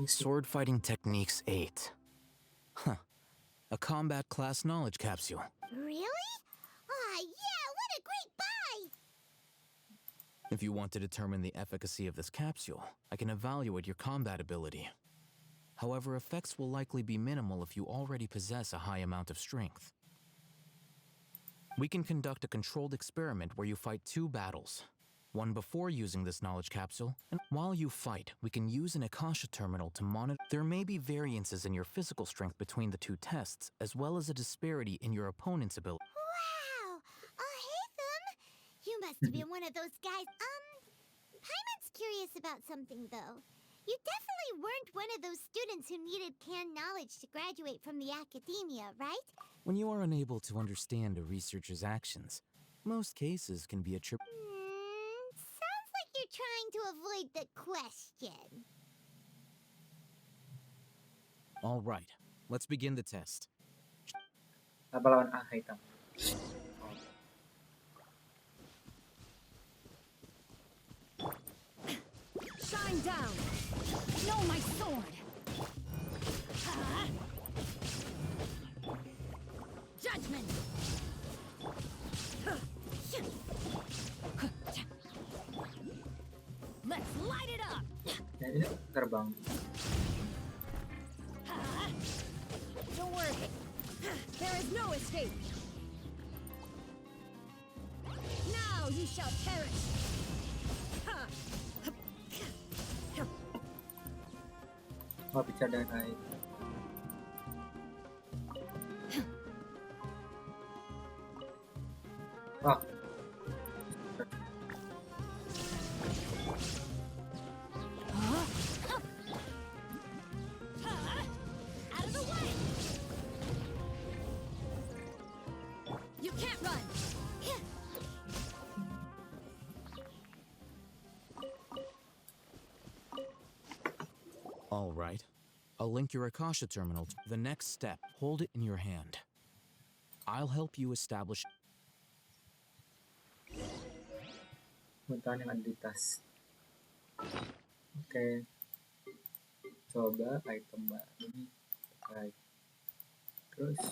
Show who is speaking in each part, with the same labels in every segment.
Speaker 1: Sword fighting techniques 8. Huh. A combat class knowledge capsule.
Speaker 2: Really? Ah, yeah, what a great buy!
Speaker 1: If you want to determine the efficacy of this capsule, I can evaluate your combat ability. However, effects will likely be minimal if you already possess a high amount of strength. We can conduct a controlled experiment where you fight 2 battles. One before using this knowledge capsule, and while you fight, we can use an Akasha terminal to monitor. There may be variances in your physical strength between the 2 tests, as well as a disparity in your opponent's ability.
Speaker 2: Wow! Hey, them! You must be one of those guys. Paimon's curious about something, though. You definitely weren't one of those students who needed canned knowledge to graduate from the academia, right?
Speaker 1: When you are unable to understand a researcher's actions, most cases can be attributed.
Speaker 2: Sounds like you're trying to avoid the question.
Speaker 1: All right, let's begin the test.
Speaker 3: Laban hitam.
Speaker 4: Shine down. Know my sword. Judgment. Let's light it up.
Speaker 3: Ini terbang.
Speaker 4: Don't worry. There is no escape. Now you shall perish.
Speaker 3: Oh, bicara dengan air. Oh.
Speaker 4: Out of the way. You can't run.
Speaker 1: All right. I'll link your Akasha terminal to the next step. Hold it in your hand. I'll help you establish.
Speaker 3: Pengetahuan yang ada di tas. Oke. Coba item baru nih. Baik. Terus.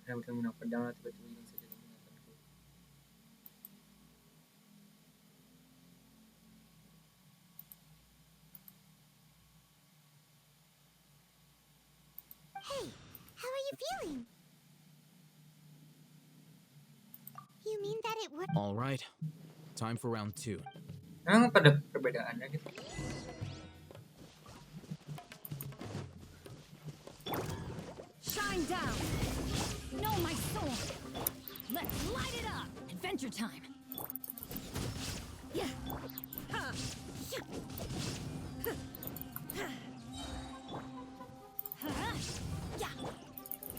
Speaker 3: Saya bisa menang pedang tiba-tiba hilang saja mengenalkanku.
Speaker 2: Hey, how are you feeling? You mean that it worked?
Speaker 1: All right. Time for round 2.
Speaker 3: Nah, pada perbedaannya gitu.
Speaker 4: Shine down. Know my sword. Let's light it up. Adventure time. Yeah. Ha. Yeah. Yeah.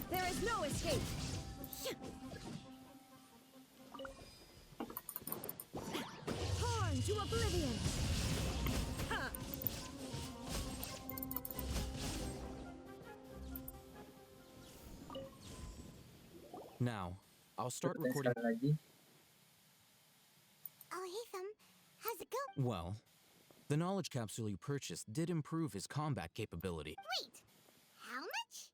Speaker 4: There is no escape. Torn to oblivion. Ha.
Speaker 1: Now, I'll start
Speaker 3: Coba
Speaker 1: recording.
Speaker 3: sekali lagi.
Speaker 2: Oh, hey, them. How's it go?
Speaker 1: Well, the knowledge capsule you purchased did improve his combat capability.
Speaker 2: Wait, how much?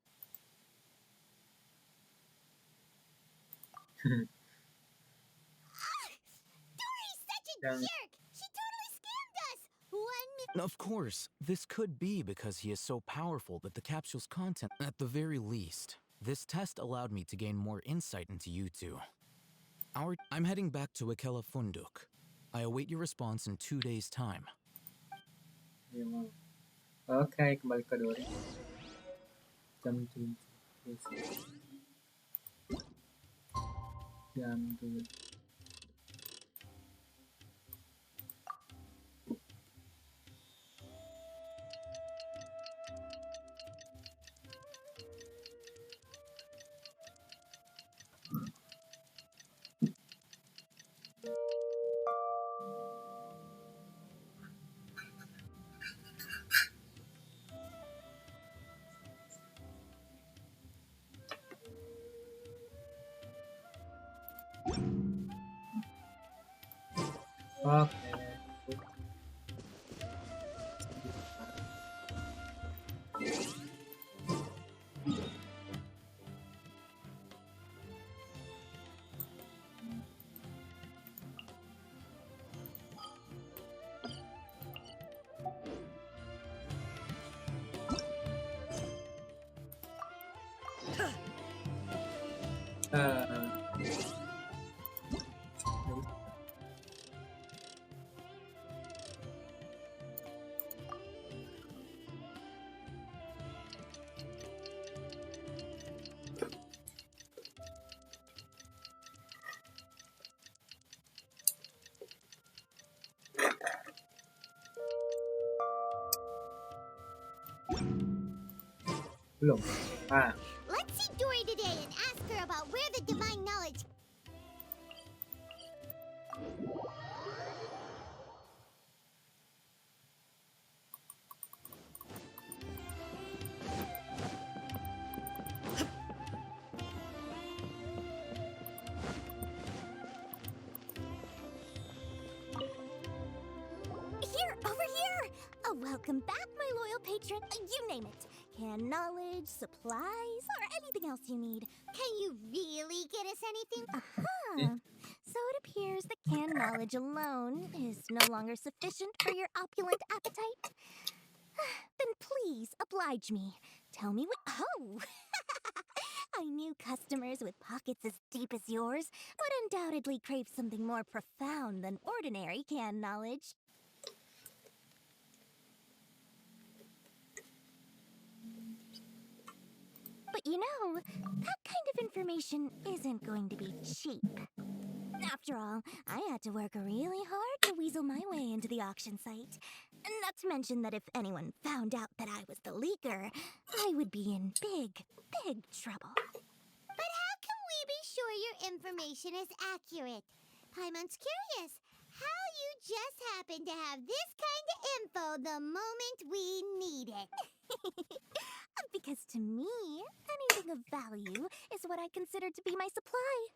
Speaker 2: Dory's such a
Speaker 3: Yang-
Speaker 2: jerk! She totally scammed us! 1 million.
Speaker 1: Of course, this could be because he is so powerful that the capsule's content. At the very least, this test allowed me to gain more insight into you two. I'm heading back to Ikela Funduk. I await your response in 2 days' time.
Speaker 3: Ya, mau. Oke, kembali ke Dory. Jam 7. Jam 7. Oke. Belum. Ah,
Speaker 2: Let's see Dory today and ask her about where the divine knowledge.
Speaker 4: Here, over here! Oh, welcome back, my loyal patron. You name it. Canned knowledge, supplies, or anything else you need.
Speaker 2: Can you really get us anything?
Speaker 4: Huh. So it appears that canned knowledge alone is no longer sufficient for your opulent appetite. Then please oblige me. Tell me what. Oh! I knew customers with pockets as deep as yours would undoubtedly crave something more profound than ordinary canned knowledge. But you know, that kind of information isn't going to be cheap. After all, I had to work really hard to weasel my way into the auction site. Not to mention that if anyone found out that I was the leaker, I would be in big, big trouble.
Speaker 2: But how can we be sure your information is accurate? Paimon's curious how you just happen to have this kind of info the moment we need it.
Speaker 4: Because to me, anything of value is what I consider to be my supply.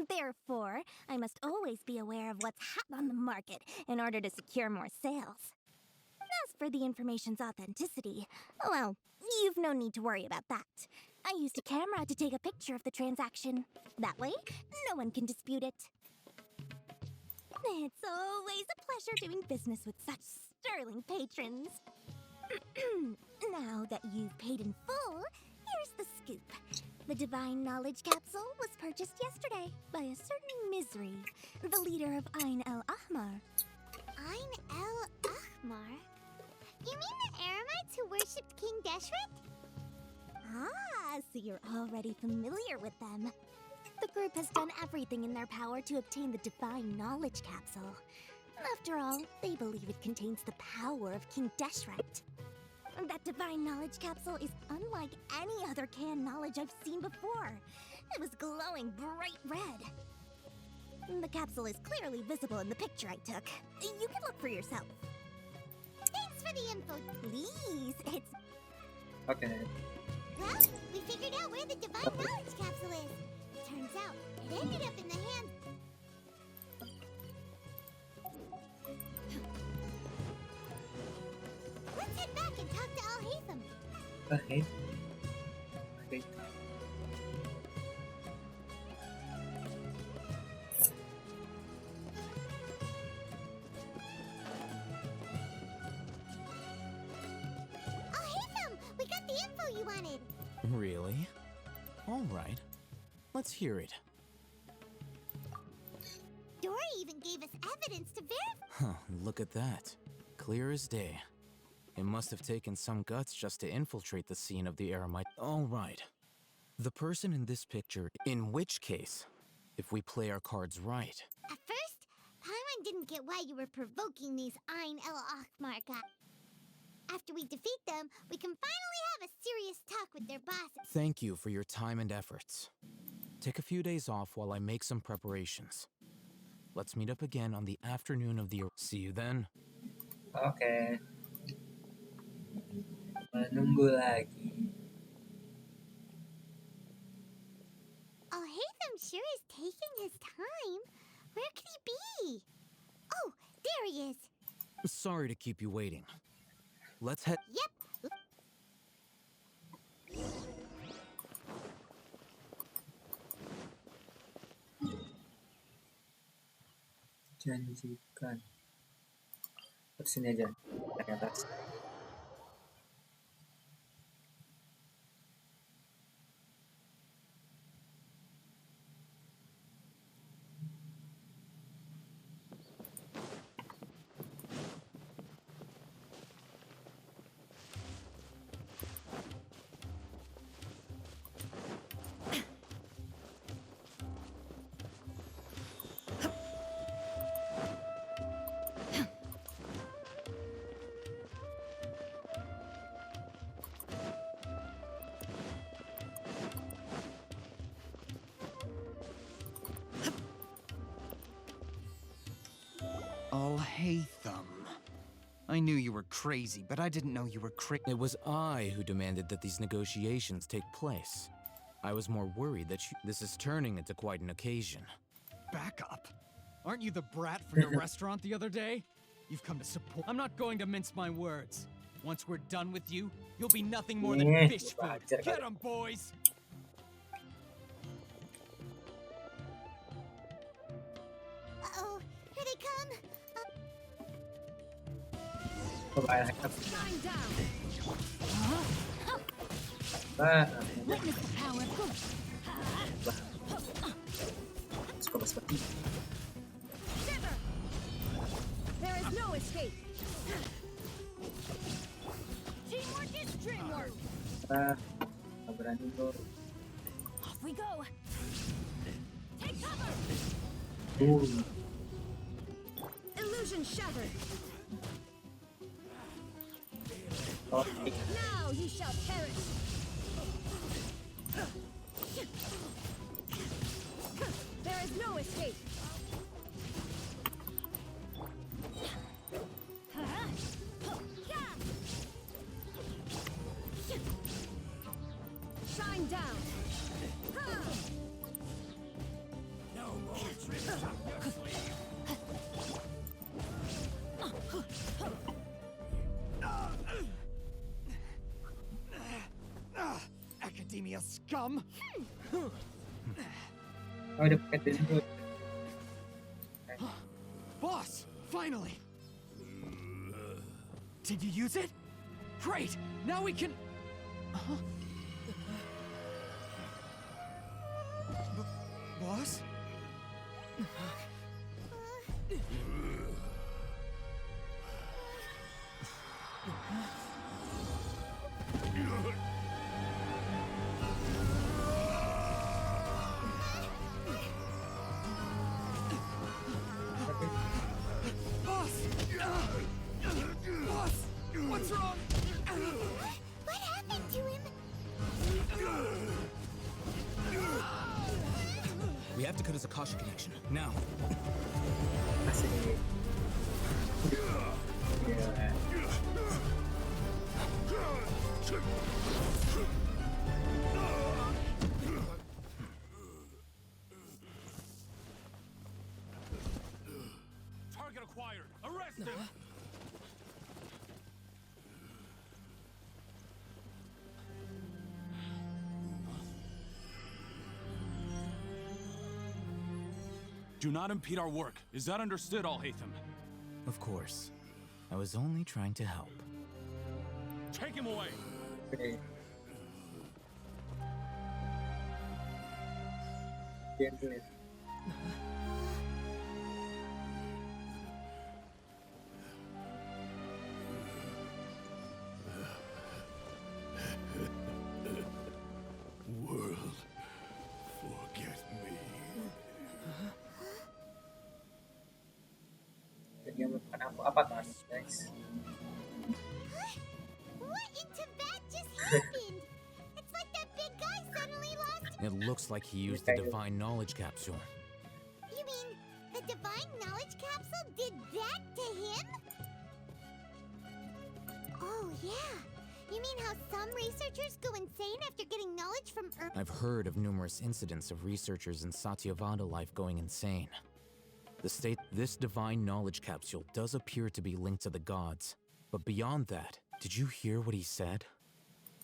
Speaker 4: Therefore, I must always be aware of what's hot on the market in order to secure more sales. As for the information's authenticity, well, you've no need to worry about that. I used a camera to take a picture of the transaction. That way, no one can dispute it. It's always a pleasure doing business with such sterling patrons. Now that you've paid in full, here's the scoop. The Divine Knowledge Capsule was purchased yesterday by a certain Misery, the leader of Ain El Ahmar.
Speaker 2: Ain El Ahmar? You mean the Aramites who worshipped King Deshret?
Speaker 4: Ah, so you're already familiar with them. The group has done everything in their power to obtain the Divine Knowledge Capsule. After all, they believe it contains the power of King Deshret. That Divine Knowledge Capsule is unlike any other canned knowledge I've seen before. It was glowing bright red. The capsule is clearly visible in the picture I took. You can look for yourself.
Speaker 2: Thanks for the info.
Speaker 4: Please, it's...
Speaker 3: oke.
Speaker 2: Well, we figured out where the Divine Knowledge Capsule is. Turns out, it ended up in the hands... Let's head back and talk to Al-Haytham.
Speaker 3: Oke. Oke.
Speaker 2: Al-Haytham, we got the info you wanted.
Speaker 1: Really? All right. Let's hear it.
Speaker 2: Dory even gave us evidence to verify.
Speaker 1: Huh, look at that. Clear as day. It must have taken some guts just to infiltrate the scene of the Aramite. All right. The person in this picture, in which case, if we play our cards right.
Speaker 2: At first, Paimon didn't get why you were provoking these Ain El Ahmar guys. After we defeat them, we can finally have a serious talk with their bosses.
Speaker 1: Thank you for your time and efforts. Take a few days off while I make some preparations. Let's meet up again on the afternoon of the... See you then.
Speaker 3: Oke. Menunggu lagi.
Speaker 2: Al-Haytham sure is taking his time. Where could he be? Oh, there curious.
Speaker 1: Sorry to keep you waiting. Let's head.
Speaker 2: Yep.
Speaker 3: Janjikan. Terus sini aja. Naik atas.
Speaker 5: I'll hate them. I knew you were crazy, but I didn't know you were
Speaker 1: It was I who demanded that these negotiations take place. I was more worried that this is turning into quite an occasion.
Speaker 6: Back up. Aren't you the brat from the restaurant the other day? You've come to support. I'm not going to mince my words. Once we're done with you, you'll be nothing more than fish food. Get 'em, boys!
Speaker 2: Uh-oh, here they come.
Speaker 3: Pembayar hacker. Suka seperti
Speaker 4: There is no escape. Teamwork is dreamwork.
Speaker 3: nggak berani bro.
Speaker 4: Off we go. Take cover. Illusion shattered.
Speaker 3: Oh,
Speaker 4: Now you shall perish. There is no escape. Shine down.
Speaker 6: No more tricks up your sleeve. Academia scum!
Speaker 3: oh udah pakai dulu.
Speaker 6: Boss! Finally! Did you use it? Great! Now we can... Boss? Boss! Boss! What's wrong?
Speaker 2: What happened to him?
Speaker 1: We have to cut his Akasha connection, now.
Speaker 3: Masih ya.
Speaker 6: Target acquired! Arrest him! Do not impede our work. Is that understood, Al-Haytham?
Speaker 1: Of course. I was only trying to help.
Speaker 6: Take him away!
Speaker 3: Oke. Gentle.
Speaker 6: World, forget me.
Speaker 3: Dan dia melakukan apa guys?
Speaker 2: What in Tibet just happened? It's like that big guy suddenly lost.
Speaker 1: It looks like he used the divine knowledge capsule.
Speaker 2: You mean the divine knowledge capsule did that to him? Oh, yeah. You mean how some researchers go insane after getting knowledge from Earth?
Speaker 1: I've heard of numerous incidents of researchers in Satyavada life going insane. This divine knowledge capsule does appear to be linked to the gods. But beyond that, did you hear what he said?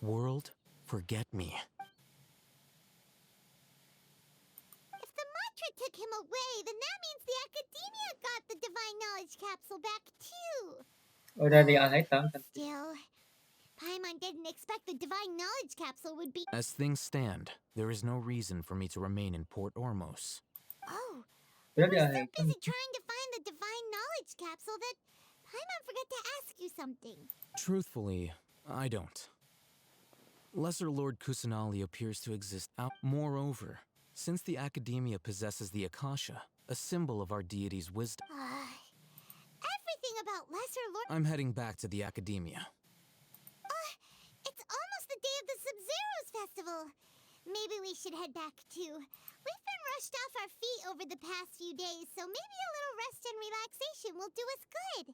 Speaker 1: World, forget me.
Speaker 2: If the mantra took him away, then that means the academia got the divine knowledge capsule back too.
Speaker 3: Udah di al hitam kan.
Speaker 2: Still, Paimon didn't expect the divine knowledge capsule would be.
Speaker 1: As things stand, there is no reason for me to remain in Port Ormos.
Speaker 2: Oh,
Speaker 3: Udah
Speaker 2: we're
Speaker 3: di al
Speaker 2: so
Speaker 3: hitam.
Speaker 2: busy trying to find the divine knowledge capsule that Paimon forgot to ask you something.
Speaker 1: Truthfully, I don't. Lesser Lord Kusanali appears to exist out. Moreover, since the academia possesses the Akasha, a symbol of our deity's wisdom,
Speaker 2: Everything about Lesser Lord.
Speaker 1: I'm heading back to the academia.
Speaker 2: It's almost the day of the Sub-Zero's festival. Maybe we should head back too. We've been rushed off our feet over the past few days, so maybe a little rest and relaxation will do us good.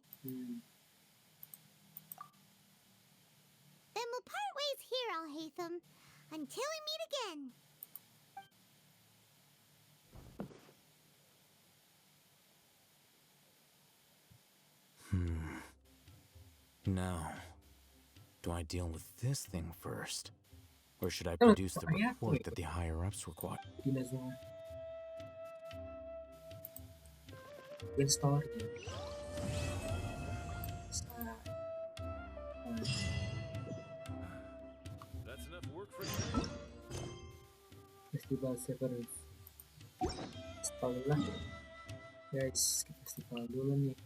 Speaker 2: Then we'll part ways here, Alhaitham, until we meet again.
Speaker 1: Now, do I deal with this thing first? Or should I produce the report that the higher-ups require?
Speaker 3: Gila semua. Good story.
Speaker 7: That's enough work for you.
Speaker 3: Festival Severus. Install lah. Guys, kita install dulu nih.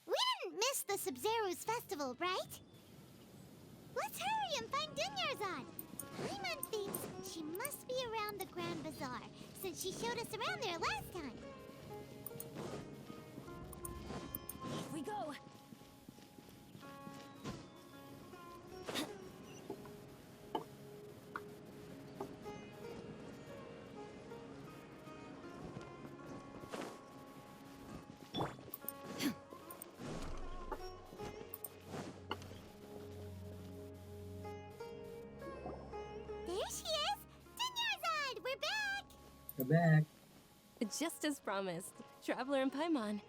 Speaker 2: We didn't miss the Sub-Zero's festival, right? Let's hurry and find Dunyarzad. Paimon thinks she must be around the Grand Bazaar, since she showed us around there last time.
Speaker 4: Here we go.
Speaker 2: There she is! Dunyarzad, we're back!
Speaker 3: We're back.
Speaker 8: Just as promised, Traveler and Paimon.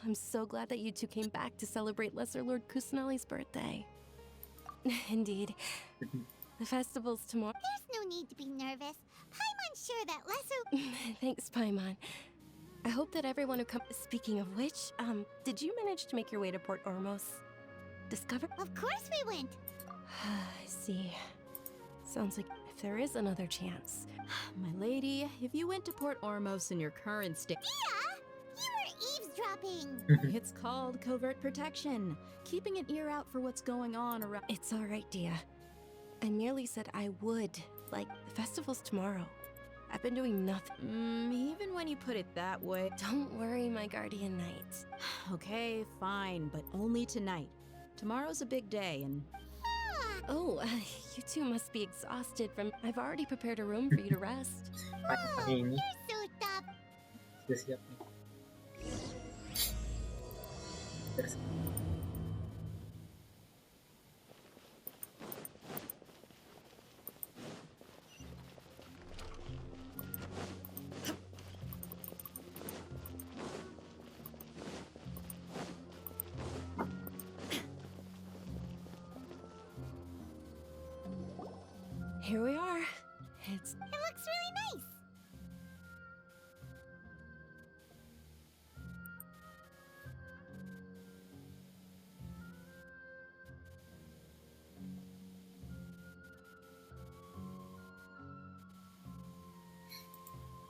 Speaker 8: I'm so glad that you two came back to celebrate Lesser Lord Kusanali's birthday. Indeed. The festival's tomorrow.
Speaker 2: There's no need to be nervous. Paimon's sure that Lesser...
Speaker 8: Thanks, Paimon. I hope that everyone who comes... Speaking of which, did you manage to make your way to Port Ormos? Discover...
Speaker 2: Of course we went!
Speaker 8: I see. Sounds like if there is another chance.
Speaker 9: My lady, if you went to Port Ormos in your current state,
Speaker 2: Dia! You were eavesdropping!
Speaker 9: it's called covert protection. Keeping an ear out for what's going on around.
Speaker 8: It's all right, Dia. I merely said I would. Like, the festival's tomorrow. I've been doing nothing.
Speaker 9: Even when you put it that way.
Speaker 8: Don't worry, my guardian knight.
Speaker 9: Okay, fine, but only tonight. Tomorrow's a big day, and
Speaker 8: Oh, you two must be exhausted from... I've already prepared a room for you to rest.
Speaker 2: Whoa,
Speaker 3: Pagi ini
Speaker 2: you're so tough!
Speaker 3: sudah siap nih. Terus.
Speaker 8: Here we are. It's...
Speaker 2: It looks really nice!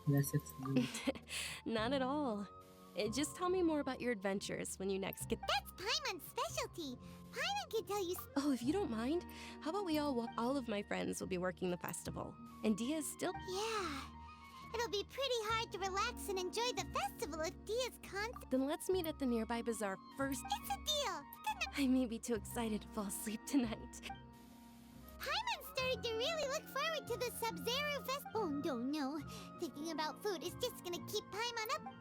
Speaker 3: Blessed dulu.
Speaker 8: Not at all. Just tell me more about your adventures when you next get...
Speaker 2: That's Paimon's specialty! Paimon can tell you...
Speaker 8: Oh, if you don't mind, how about we all walk... All of my friends will be working the festival. And Dia's still...
Speaker 2: Yeah... It'll be pretty hard to relax and enjoy the festival if Dia's constant...
Speaker 8: Then let's meet at the nearby bazaar first.
Speaker 2: It's a deal! Good night!
Speaker 8: I may be too excited to fall asleep tonight.
Speaker 2: Paimon's starting to really look forward to the Sub-Zero Fest... Oh, no. Thinking about food is just gonna keep Paimon up...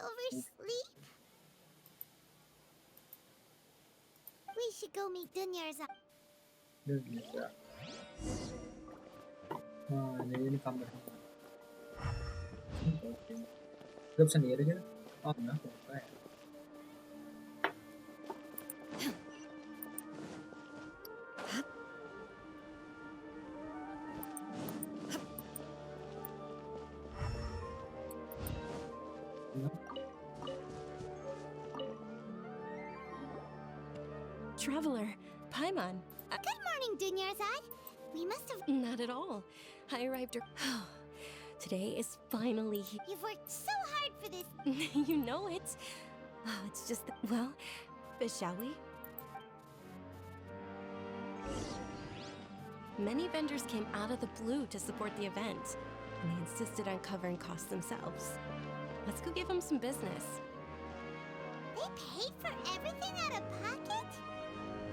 Speaker 2: oversleep? We should go meet Dunyarzad.
Speaker 3: Bisa. Nah, jadi ini kamar. Hidup sendiri gitu. Oh, enggak, apa ya?
Speaker 8: Traveler, Paimon.
Speaker 2: Good morning, Dunyarzad. We must have.
Speaker 8: Not at all. I arrived. Today is finally.
Speaker 2: You've worked so hard for this.
Speaker 8: You know it. Oh, it's just that, well, shall we? Many vendors came out of the blue to support the event, and they insisted on covering costs themselves. Let's go give them some business.
Speaker 2: They paid for everything out of pocket?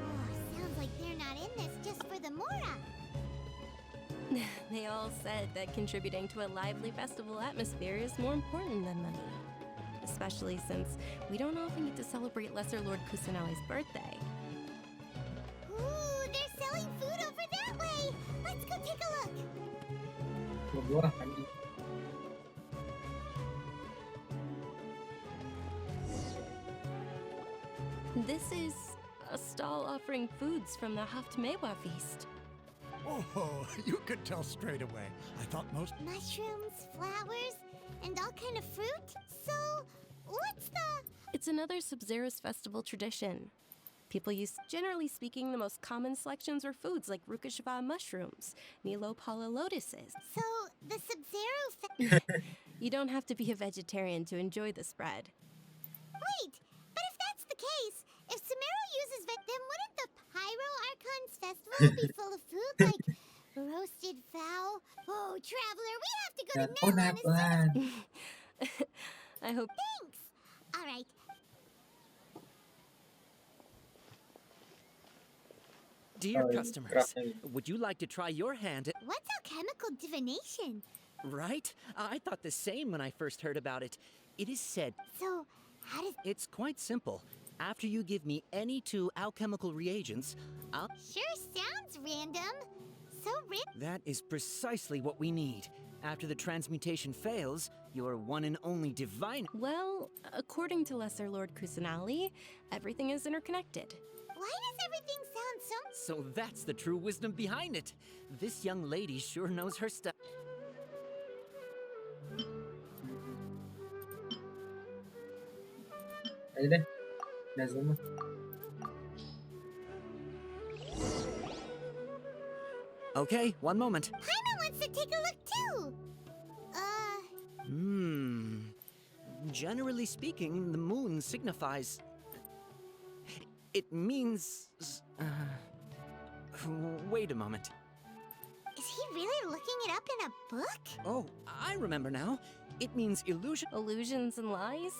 Speaker 2: Oh, sounds like they're not in this just for the Mora.
Speaker 8: They all said that contributing to a lively festival atmosphere is more important than money. Especially since we don't often get to celebrate Lesser Lord Kusanali's birthday.
Speaker 2: Ooh, they're selling food over that way. Let's go take a look.
Speaker 3: Berbuah kami.
Speaker 8: This is a stall offering foods from the Haftmewa feast.
Speaker 10: Oh, you could tell straight away. I thought most...
Speaker 2: Mushrooms, flowers, and all kind of fruit? So, what's the...
Speaker 8: It's another Sub-Zero's festival tradition. People use, generally speaking, the most common selections are foods like Rukashava mushrooms, Nilou pala lotuses.
Speaker 2: So, the Sub-Zero
Speaker 8: You don't have to be a vegetarian to enjoy the spread.
Speaker 2: Wait, but if that's the case, if Samaro uses then wouldn't the Pyro Archon's festival be full of food like roasted fowl? Oh, Traveler, we have to go to Nilou.
Speaker 8: I hope.
Speaker 2: Thanks. All right.
Speaker 11: Dear customers, would you like to try your hand at...
Speaker 2: What's alchemical divination?
Speaker 11: Right? I thought the same when I first heard about it. It is said...
Speaker 2: So, how does...
Speaker 11: It's quite simple. After you give me any 2 alchemical reagents, I'll...
Speaker 2: Sure sounds random. So
Speaker 11: That is precisely what we need. After the transmutation fails, your one and only divine...
Speaker 8: Well, according to Lesser Lord Kusanali, everything is interconnected.
Speaker 2: Why does everything sound so...
Speaker 11: So that's the true wisdom behind it. This young lady sure knows her stuff.
Speaker 3: Ayo deh. Udah zoom.
Speaker 11: Okay, one moment.
Speaker 2: Paimon wants to take a look too.
Speaker 11: Generally speaking, the moon signifies... It means... Wait a moment.
Speaker 2: Is he really looking it up in a book?
Speaker 11: Oh, I remember now. It means illusion...
Speaker 8: Illusions and lies?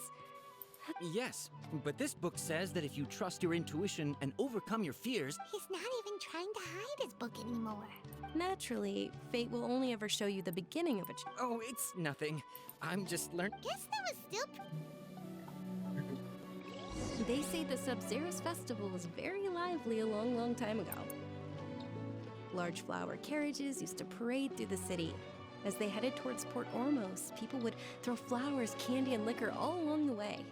Speaker 11: Yes, but this book says that if you trust your intuition and overcome your fears...
Speaker 2: He's not even trying to hide his book anymore.
Speaker 8: Naturally, fate will only ever show you the beginning of a...
Speaker 11: Oh, it's nothing. I'm just learning...
Speaker 2: Guess that was still...
Speaker 8: They say the Sub-Zero's festival was very lively a long, long time ago. Large flower carriages used to parade through the city. As they headed towards Port Ormos, people would throw flowers, candy, and liquor all along the way.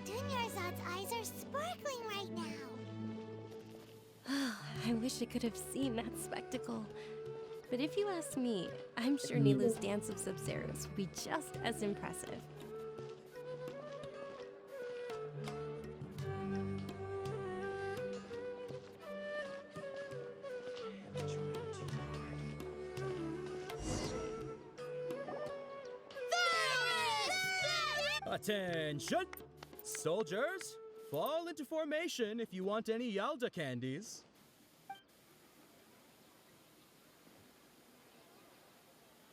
Speaker 2: Dunyarzad's eyes are sparkling right now.
Speaker 8: I wish I could have seen that spectacle. But if you ask me, I'm sure Nilou's dance of Sub-Zeros will be just as impressive.
Speaker 12: Attention! Soldiers, fall into formation if you want any Yalda candies.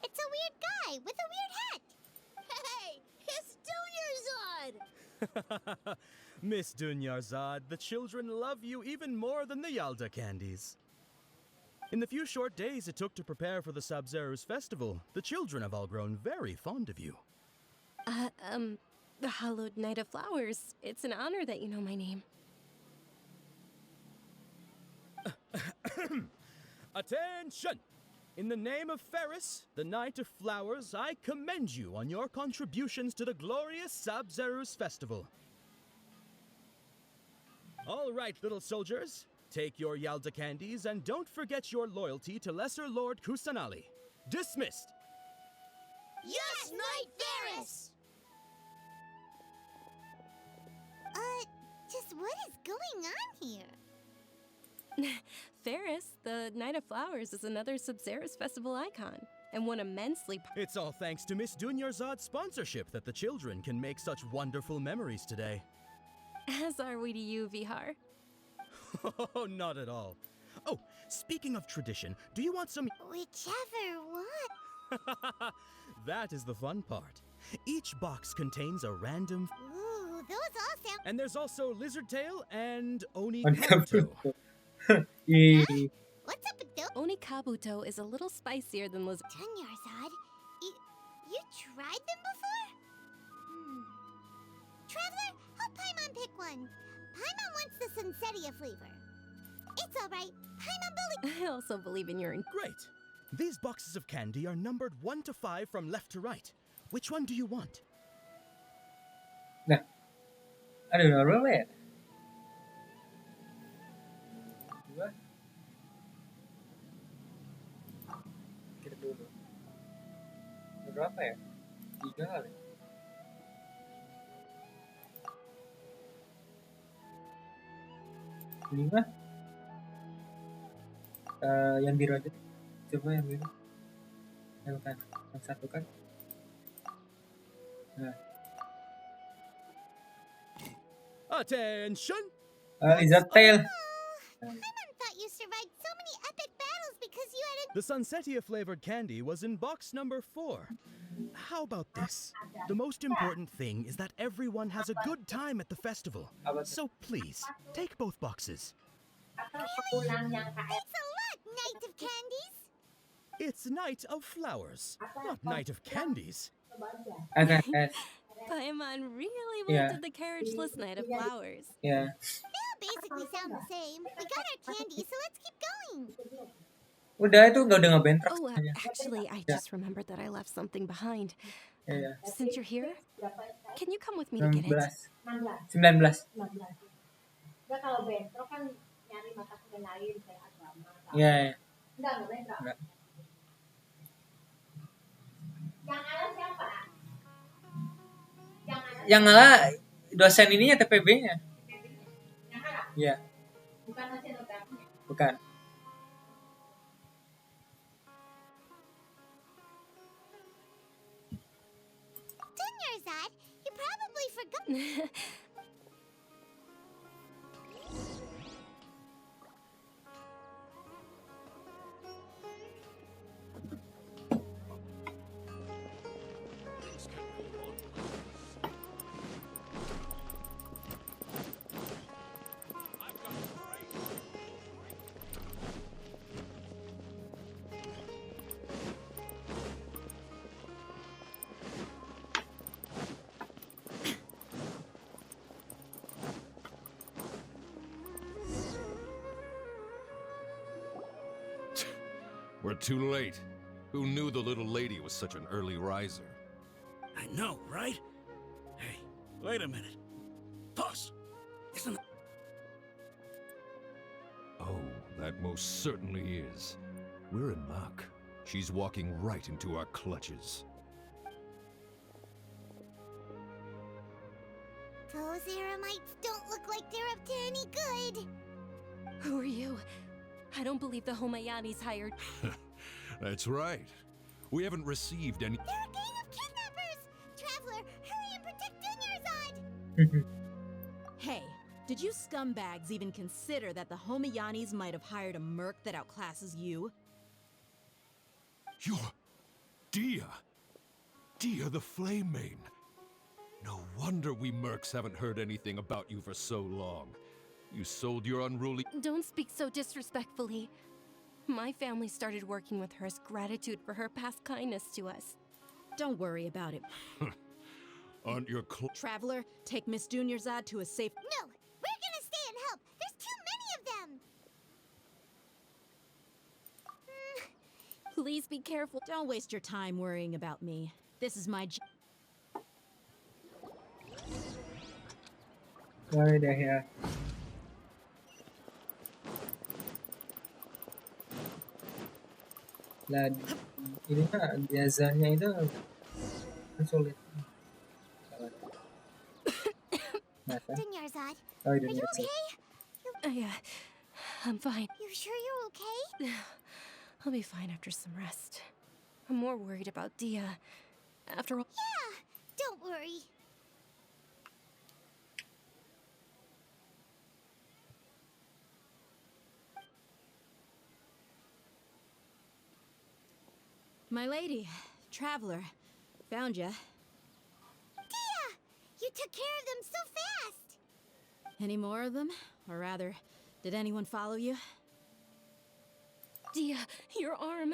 Speaker 2: It's a weird guy with a weird hat. Hey, it's Dunyarzad!
Speaker 12: Miss Dunyarzad, the children love you even more than the Yalda candies. In the few short days it took to prepare for the Sub-Zero's festival, the children have all grown very fond of you.
Speaker 8: The Hallowed Knight of Flowers. It's an honor that you know my name.
Speaker 12: Attention! In the name of Ferris, the Knight of Flowers, I commend you on your contributions to the glorious Sabzeruz festival. All right, little soldiers, take your Yalda candies and don't forget your loyalty to Lesser Lord Kusanali. Dismissed!
Speaker 2: Yes, Knight Ferris! Just what is going on here?
Speaker 8: Ferris, the Knight of Flowers, is another Sabzeruz festival icon, and one immensely.
Speaker 12: It's all thanks to Miss Dunyarzad's sponsorship that the children can make such wonderful memories today.
Speaker 8: As are we to you, Vihar.
Speaker 12: Oh, not at all. Oh, speaking of tradition, do you want some?
Speaker 2: Whichever one.
Speaker 12: That is the fun part. Each box contains a random.
Speaker 2: Ooh, those all sound.
Speaker 12: And there's also Lizard Tail and Oni
Speaker 3: Mantap
Speaker 12: Kabuto.
Speaker 3: tuh. Ih,
Speaker 2: What's up with those?
Speaker 8: Oni Kabuto is a little spicier than Lizard.
Speaker 2: Dunyarzad, you tried them before? Traveler, help Paimon pick one. Paimon wants the Sunsetia flavor. It's alright. Paimon
Speaker 8: I also believe in your.
Speaker 12: Great. These boxes of candy are numbered 1 to 5 from left to right. Which one do you want?
Speaker 3: nah, aduh, berapa ya? Dua. Kita dulu. Berapa ya? 3 kali. Lima. Yang biru aja. Coba yang biru. Bukan. Yang satu kan. Nah.
Speaker 12: Attention!
Speaker 3: Lizard Tail.
Speaker 2: Paimon thought you survived so many epic battles because you had a.
Speaker 12: The Sunsetia flavored candy was in box number 4. How about this? The most important thing is that everyone has a good time at the festival. So please, take both boxes.
Speaker 2: Really? Thanks a lot, Knight of Candies.
Speaker 12: It's Knight of Flowers, not Knight of Candies.
Speaker 3: Agak
Speaker 8: Paimon really
Speaker 3: Yeah.
Speaker 8: wanted the carriageless Knight of Flowers.
Speaker 3: ya.
Speaker 2: They all basically sound the same. We got our candy, so let's keep going.
Speaker 3: Udah itu udah ngebentrok.
Speaker 8: Oh, actually, I just remembered that I left something behind.
Speaker 3: Iya.
Speaker 8: Since you're here, can you come with me to get it?
Speaker 3: 19.
Speaker 13: Enggak, kalau bentrok kan nyari mata kuliah lain kayak agama.
Speaker 3: Iya.
Speaker 13: Enggak bentrok.
Speaker 3: Enggak.
Speaker 13: Yang ngalah siapa?
Speaker 3: Yang ngalah dosen ininya TPB-nya.
Speaker 13: Yang ngalah?
Speaker 3: Iya.
Speaker 13: Bukan oceanografinya.
Speaker 3: Bukan.
Speaker 2: Dunyarzad, you probably forgot.
Speaker 7: We're too late. Who knew the little lady was such an early riser?
Speaker 10: I know, right? Hey, wait a minute. Pause. Isn't
Speaker 7: Oh, that most certainly is. We're in luck. She's walking right into our clutches.
Speaker 2: Those Eremites don't look like they're up to any good.
Speaker 8: Who are you? I don't believe the Homayanis hired.
Speaker 7: That's right. We haven't received any.
Speaker 2: They're a gang of kidnappers! Traveler, hurry and protect Dunyarzad!
Speaker 9: Hey, did you scumbags even consider that the Homayanis might have hired a merc that outclasses you?
Speaker 7: You're Dia. Dia the Flame Main. No wonder we mercs haven't heard anything about you for so long. You sold your unruly.
Speaker 8: Don't speak so disrespectfully. My family started working with her as gratitude for her past kindness to us.
Speaker 9: Don't worry about it.
Speaker 7: Aren't your
Speaker 9: Traveler, take Miss Dunyarzad to a safe...
Speaker 2: No! We're gonna stay and help! There's too many of them!
Speaker 8: Please be careful.
Speaker 9: Don't waste your time worrying about me. This is my job.
Speaker 3: Why they're here? Lah, ini mah biasanya itu kan sulit.
Speaker 2: Dunyarzad,
Speaker 3: Oh,
Speaker 2: are you okay?
Speaker 8: Yeah, I'm fine.
Speaker 2: You sure you're okay?
Speaker 8: I'll be fine after some rest. I'm more worried about Dia. After all...
Speaker 2: Yeah, don't worry.
Speaker 9: My lady, Traveler, found ya.
Speaker 2: Dia! You took care of them so fast!
Speaker 9: Any more of them? Or rather, did anyone follow you?
Speaker 8: Dia, your arm.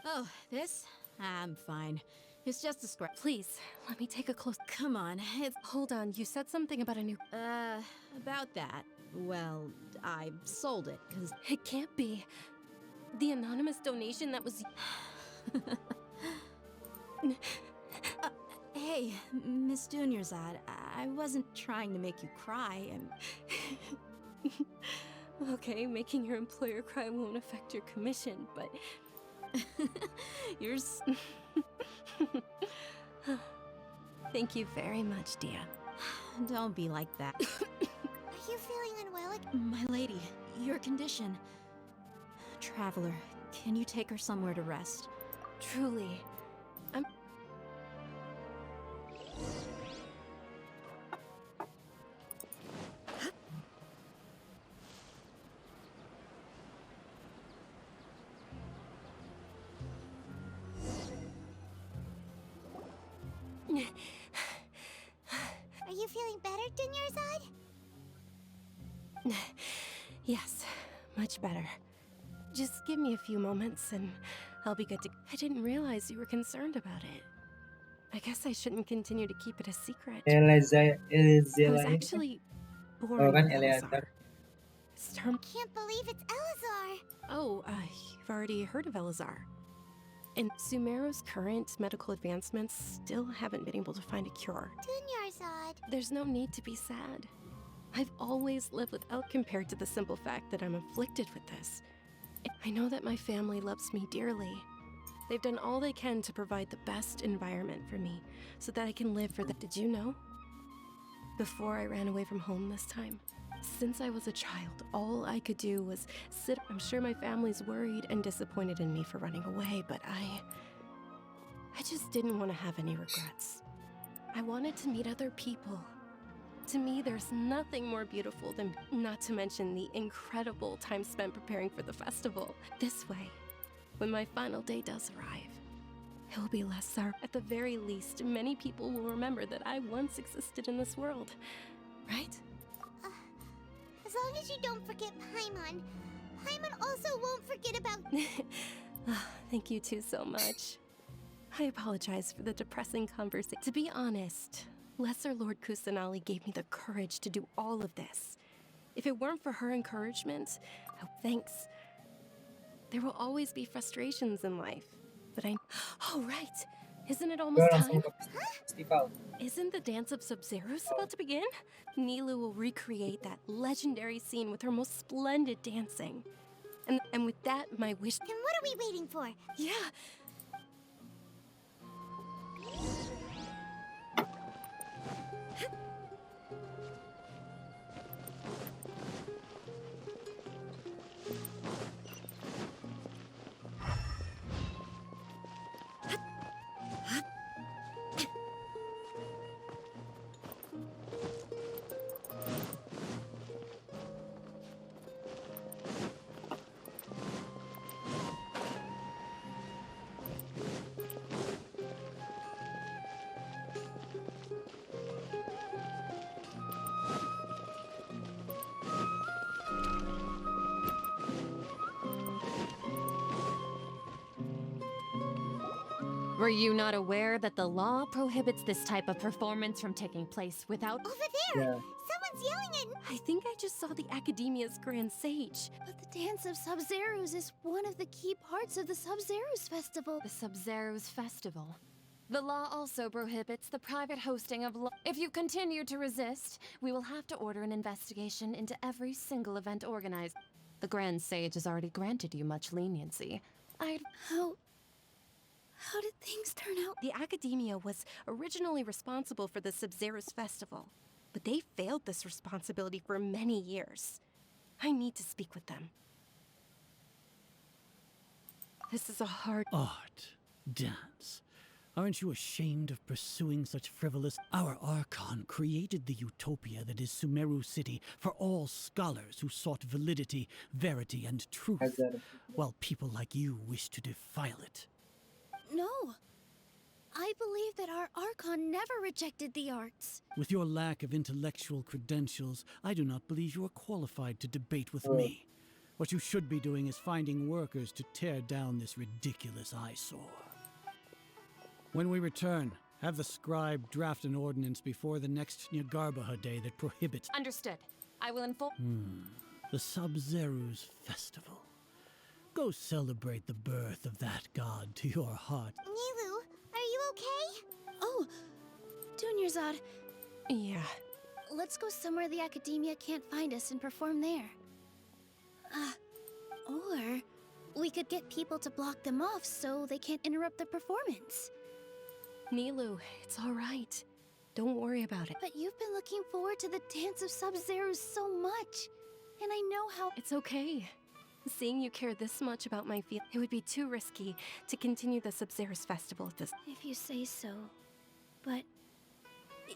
Speaker 9: Oh, this? I'm fine. It's just a scratch.
Speaker 8: Please, let me take a close...
Speaker 9: Come on, it's...
Speaker 8: Hold on, you said something about a new...
Speaker 9: About that. Well, I sold it, because...
Speaker 8: It can't be. The anonymous donation that was...
Speaker 9: Hey, Miss Dunyarzad, I wasn't trying to make you cry,
Speaker 8: Okay, making your employer cry won't affect your commission, but...
Speaker 9: You're
Speaker 8: Thank you very much, Dia.
Speaker 9: Don't be like that.
Speaker 2: Are you feeling unwell?
Speaker 9: My lady, your condition. Traveler, can you take her somewhere to rest?
Speaker 8: Truly, I'm...
Speaker 2: Are you feeling better, Dunyarzad?
Speaker 8: Yes, much better. Just give me a few moments and I'll be good to... I didn't realize you were concerned about it. I guess I shouldn't continue to keep it a secret. I was actually born with Elazar.
Speaker 2: Can't believe it's Elazar!
Speaker 8: Oh, you've already heard of Elazar. And Sumeru's current medical advancements still haven't been able to find a cure.
Speaker 2: Dunyarzad.
Speaker 8: There's no need to be sad. I've always lived without compared to the simple fact that I'm afflicted with this. I know that my family loves me dearly. They've done all they can to provide the best environment for me so that I can live for the... Did you know? Before I ran away from home this time, since I was a child, all I could do was sit... I'm sure my family's worried and disappointed in me for running away, but I just didn't want to have any regrets. I wanted to meet other people. To me, there's nothing more beautiful than... Not to mention the incredible time spent preparing for the festival. This way, when my final day does arrive, it will be less sorrow. At the very least, many people will remember that I once existed in this world. Right?
Speaker 2: As long as you don't forget Paimon. Paimon also won't forget about...
Speaker 8: Thank you two so much. I apologize for the depressing conversation. To be honest, Lesser Lord Kusanali gave me the courage to do all of this. If it weren't for her encouragement, oh, thanks. There will always be frustrations in life, but I... Oh, right! Isn't it almost time? Isn't the dance of Sub-Zeros about to begin? Nilou will recreate that legendary scene with her most splendid dancing. And with that, my wish...
Speaker 2: Then what are we waiting for?
Speaker 8: Yeah! Were you not aware that the law prohibits this type of performance from taking place without—
Speaker 2: Over there!
Speaker 3: Yeah.
Speaker 2: Someone's yelling at—
Speaker 8: I think I just saw the Academia's Grand Sage.
Speaker 4: But the Dance of Sub-Zeros is one of the key parts of the Sub-Zeros Festival.
Speaker 8: The Sub-Zeros Festival. The law also prohibits the private hosting of If you continue to resist, we will have to order an investigation into every single event organized. The Grand Sage has already granted you much leniency.
Speaker 4: How did things turn out?
Speaker 8: The Academia was originally responsible for the Sub-Zeros Festival, but they failed this responsibility for many years. I need to speak with them. This is a hard—
Speaker 10: Art. Dance. Aren't you ashamed of pursuing such frivolous— Our Archon created the utopia that is Sumeru City for all scholars who sought validity, verity, and truth, while people like you wish to defile it.
Speaker 4: No. I believe that our Archon never rejected the arts.
Speaker 10: With your lack of intellectual credentials, I do not believe you are qualified to debate with me. What you should be doing is finding workers to tear down this ridiculous eyesore. When we return, have the scribe draft an ordinance before the next Nyagarbha day that prohibits—
Speaker 8: Understood. I will inform—
Speaker 10: The Sub-Zeros Festival. Go celebrate the birth of that god to your heart.
Speaker 2: Nilou, are you okay?
Speaker 4: Oh, Dunyarzad.
Speaker 8: Yeah.
Speaker 4: Let's go somewhere the Academia can't find us and perform there. Or we could get people to block them off so they can't interrupt the performance.
Speaker 8: Nilou, it's all right. Don't worry about it.
Speaker 4: But you've been looking forward to the Dance of Sub-Zeros so much. And I know how—
Speaker 8: It's okay. Seeing you care this much about my feelings, it would be too risky to continue the Sub-Zeros Festival at this—
Speaker 4: If you say so. But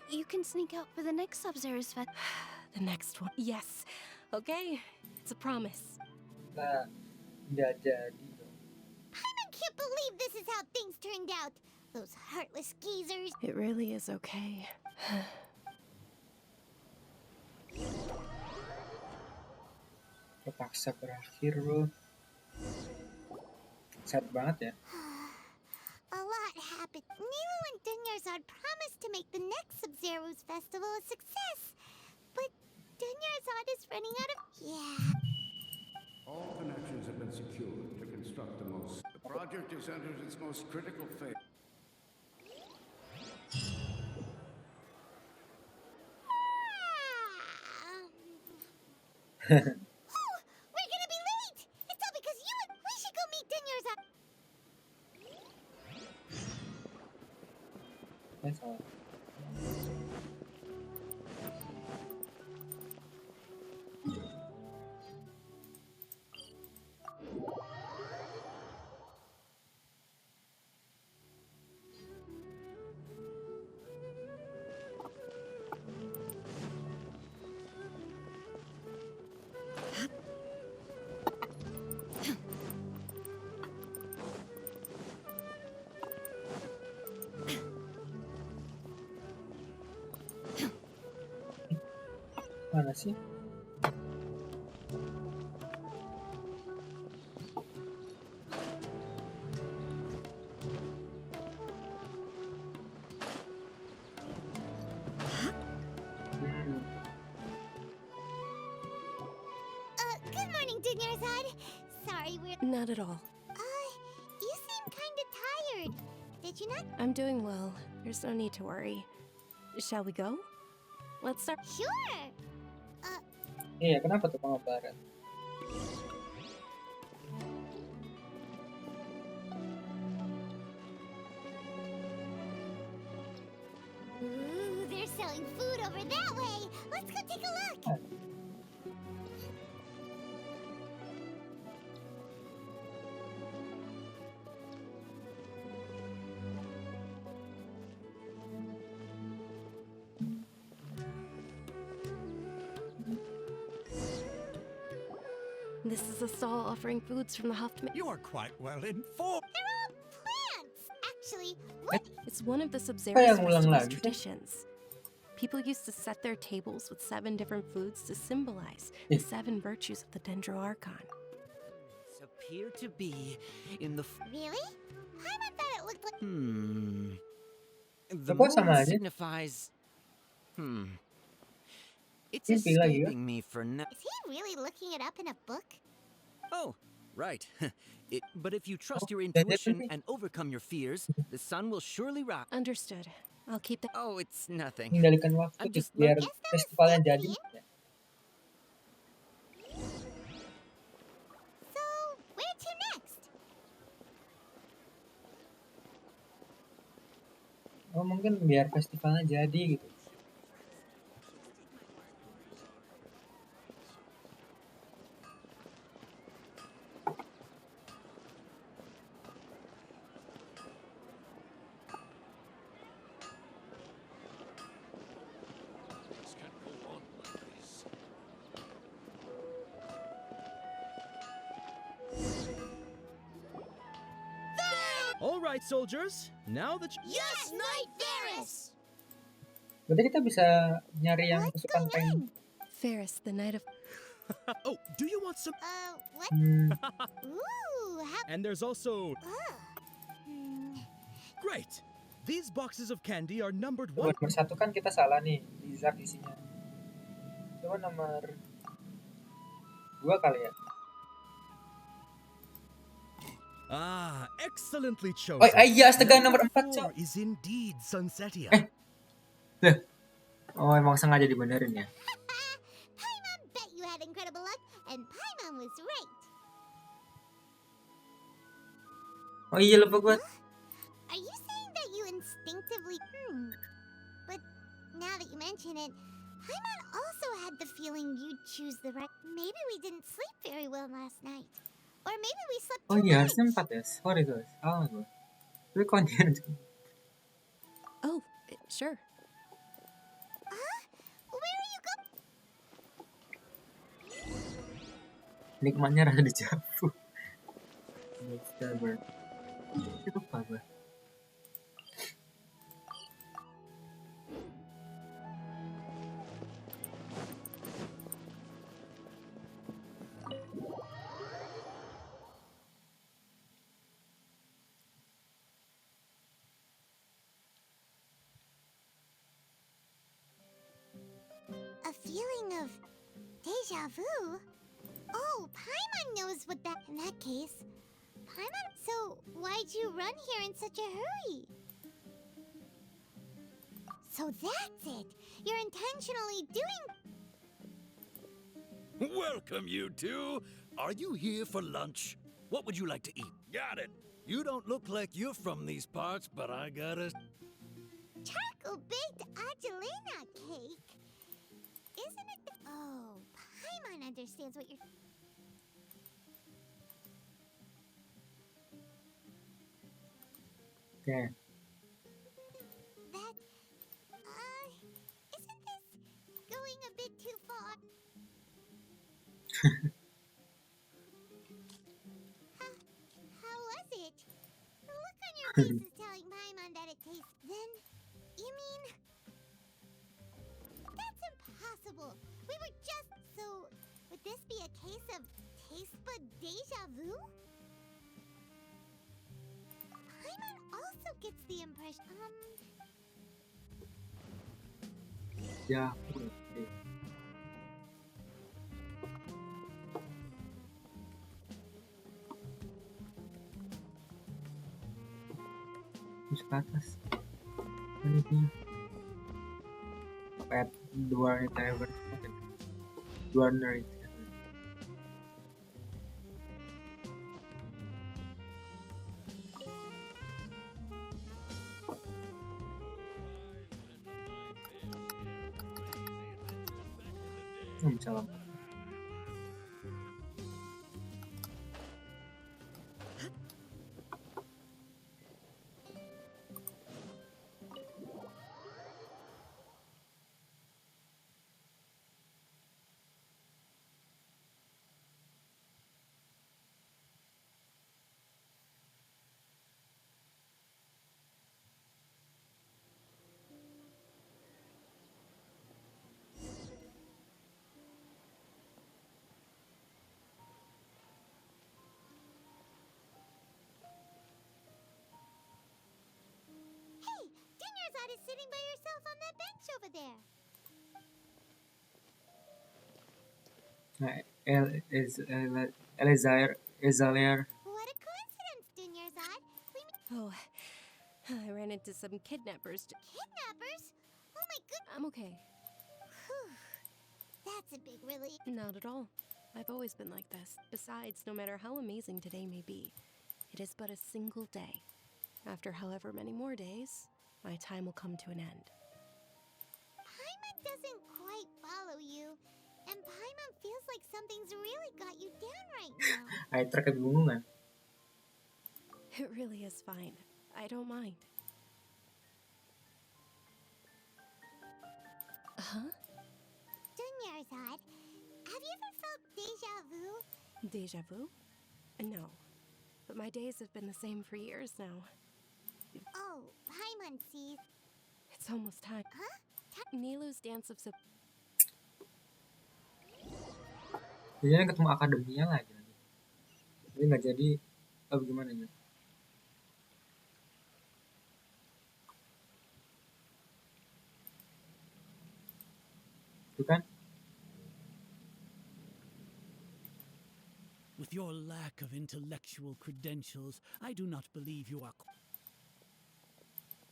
Speaker 4: you can sneak out for the next Sub-Zeros Fest.
Speaker 8: The next one. Yes. Okay. It's a promise.
Speaker 3: Nah, nggak jadi dong.
Speaker 2: Paimon can't believe this is how things turned out. Those heartless geezers.
Speaker 8: It really is okay.
Speaker 3: Terpaksa berakhir loh. Sad banget ya.
Speaker 2: A lot happened. Nilou and Dunyarzad promised to make the next Sub-Zeros Festival a success. But Dunyarzad is running out of— Yeah.
Speaker 14: All connections have been secured to construct the most— The project has entered its most critical phase.
Speaker 2: Oh, we're gonna be late! It's all because you and— We should go meet Dunyarzad.
Speaker 3: That's all. Mana sih?
Speaker 2: Good morning, Dunyarzad. Sorry, we're—
Speaker 8: Not at all.
Speaker 2: You seem kinda tired. Did you not—
Speaker 8: I'm doing well. There's no need to worry. Shall we go? Let's start—
Speaker 2: Sure!
Speaker 3: Iya, kenapa tuh penggambaran?
Speaker 2: Ooh, they're selling food over that way. Let's go take a look.
Speaker 8: This is a stall offering foods from the Huffman.
Speaker 10: You are quite well informed.
Speaker 2: They're all plants. Actually, what—
Speaker 8: It's one of the
Speaker 3: Apa
Speaker 8: Sub-Zeros
Speaker 3: yang ulang
Speaker 8: Festival's
Speaker 3: lagi?
Speaker 8: traditions. People used to set their tables with 7 different foods to symbolize the 7 virtues of the Dendro Archon.
Speaker 11: So appear to be in the...
Speaker 2: Really? Paimon thought it looked like...
Speaker 11: The
Speaker 3: Kok sama
Speaker 11: moon
Speaker 3: aja?
Speaker 11: signifies... It's
Speaker 3: Mimpi lagi ya?
Speaker 11: escaping me for now.
Speaker 2: Is he really looking it up in a book?
Speaker 11: Oh, right. But if you trust your
Speaker 3: dia
Speaker 11: intuition
Speaker 3: mimpi.
Speaker 11: and overcome your fears, the sun will surely rise.
Speaker 8: Understood. I'll keep that.
Speaker 11: Oh, it's nothing.
Speaker 3: Mengendalikan waktu
Speaker 11: I'm
Speaker 3: nih,
Speaker 11: just
Speaker 3: biar
Speaker 2: Guess that was
Speaker 3: festivalnya
Speaker 2: still
Speaker 3: jadi.
Speaker 2: pretty So, where to next?
Speaker 3: Oh, mungkin biar festivalnya jadi gitu.
Speaker 12: All right, soldiers. Now that
Speaker 2: Yes, Knight Varus!
Speaker 3: Berarti kita bisa nyari yang kesukaan Paimon.
Speaker 8: Ferris, the Knight of...
Speaker 12: Oh, do you want some?
Speaker 2: What? Ooh, how...
Speaker 12: And there's also...
Speaker 2: Hmm.
Speaker 12: Great. These boxes of candy are numbered
Speaker 3: Coba
Speaker 12: 1.
Speaker 3: nomor 1 kan kita salah nih, Lizard isinya. Coba nomor 2 kali ya.
Speaker 12: Ah, excellently
Speaker 3: Oh
Speaker 12: chosen.
Speaker 3: iya, astaga, nomor 4, Cok.
Speaker 12: Is indeed Sunsetia.
Speaker 3: Oh, emang sengaja dibenerin ya.
Speaker 2: Paimon bet you had incredible luck, and Paimon was right.
Speaker 3: Oh iya, lupa gue.
Speaker 2: Are you saying that you instinctively... But now that you mention it, Paimon also had the feeling you'd choose the right... Maybe we didn't sleep very well last night. Or maybe we slept
Speaker 3: Oh
Speaker 2: too
Speaker 3: iya,
Speaker 2: much.
Speaker 3: harusnya 4 ya. Sorry guys, salah gue. Tapi konten.
Speaker 8: Oh, sure.
Speaker 2: Where are you going?
Speaker 3: Nikmatnya rasa Dejavu. Backstabber. Itu lupa gue.
Speaker 2: A feeling of deja vu? Oh, Paimon knows what that... In that case, Paimon... So, why'd you run here in such a hurry? So that's it! You're intentionally doing...
Speaker 15: Welcome, you two. Are you here for lunch? What would you like to eat? Got it. You don't look like you're from these parts, but I got a...
Speaker 2: Charcoal-baked Angelina cake? Isn't it... Oh, Paimon understands what you're...
Speaker 3: Okay.
Speaker 2: That... Isn't this going a bit too far? How was it? The look on your face is telling Paimon that it tastes... Then... You mean... That's impossible! We were just... So... Would this be a case of taste bud deja vu? Paimon also gets the impression...
Speaker 3: Ya. Terus ke atas. Ini dia. Pet Dwarf Tavern. Dwarf. Bisa lah.
Speaker 2: notice sitting by yourself on that bench over there.
Speaker 3: Elizalier.
Speaker 2: What a coincidence, Dunyarzad.
Speaker 8: Oh, I ran into some kidnappers.
Speaker 2: Kidnappers? Oh my goodness.
Speaker 8: I'm okay.
Speaker 2: Whew. That's a big relief.
Speaker 8: Not at all. I've always been like this. Besides, no matter how amazing today may be, it is but a single day. After however many more days, my time will come to an end.
Speaker 2: Paimon doesn't quite follow you. And Paimon feels like something's really got you down right now.
Speaker 3: Aitra kebingungan.
Speaker 8: It really is fine. I don't mind. Huh?
Speaker 2: Dunyarzad, have you ever felt deja vu?
Speaker 8: Deja vu? No. But my days have been the same for years now.
Speaker 2: Oh, Paimon sees.
Speaker 8: It's almost time.
Speaker 2: Huh?
Speaker 8: Nilou's dance of
Speaker 3: Biasanya ketemu akademinya lagi. Tapi nggak jadi. Oh, gimana ya? Itu kan?
Speaker 10: With your lack of intellectual credentials, I do not believe you are.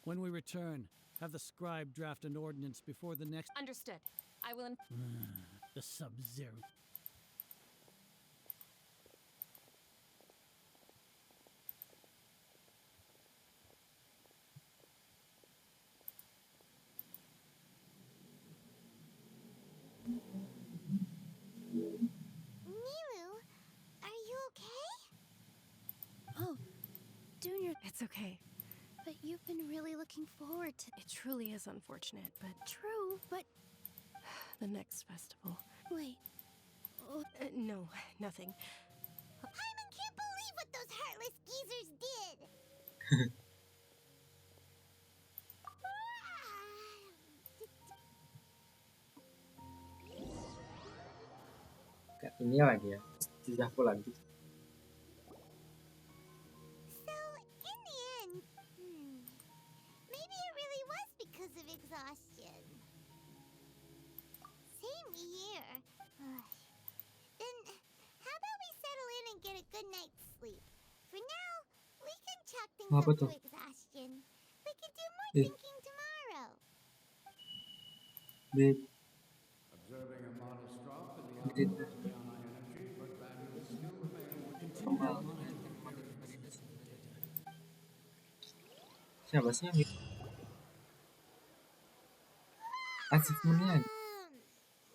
Speaker 10: When we return, have the scribe draft an ordinance before the next.
Speaker 16: Understood. I will.
Speaker 10: The Sub-Zero.
Speaker 2: Nilou, are you okay?
Speaker 4: Oh, Junior.
Speaker 8: It's okay.
Speaker 4: But you've been really looking forward to.
Speaker 8: It truly is unfortunate, but
Speaker 4: True, but
Speaker 8: the next festival.
Speaker 4: wait. Oh.
Speaker 8: No, nothing.
Speaker 2: Paimon can't believe what those heartless geezers did.
Speaker 3: Kayak ini lagi ya. Dejavu lagi.
Speaker 2: So, in the end, maybe it really was because of exhaustion. Same here. Then, how about we settle in and get a good night's sleep? For now, we can chalk things
Speaker 3: Apa
Speaker 2: up
Speaker 3: tuh?
Speaker 2: to exhaustion. We can do more
Speaker 3: Ih.
Speaker 2: thinking tomorrow.
Speaker 3: Bib.
Speaker 14: Observing a modest drop in the
Speaker 3: Bib.
Speaker 14: output of gamma energy, but values still remain.
Speaker 3: Siapa sih yang achievementnya?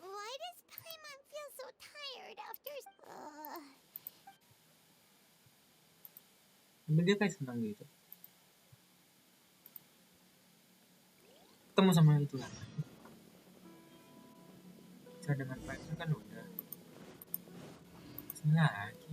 Speaker 2: Why does Paimon feel so tired after...
Speaker 3: Tapi dia kayak senang gitu. Ketemu sama itu lah. Cadangan Paimon kan udah. Sini lagi.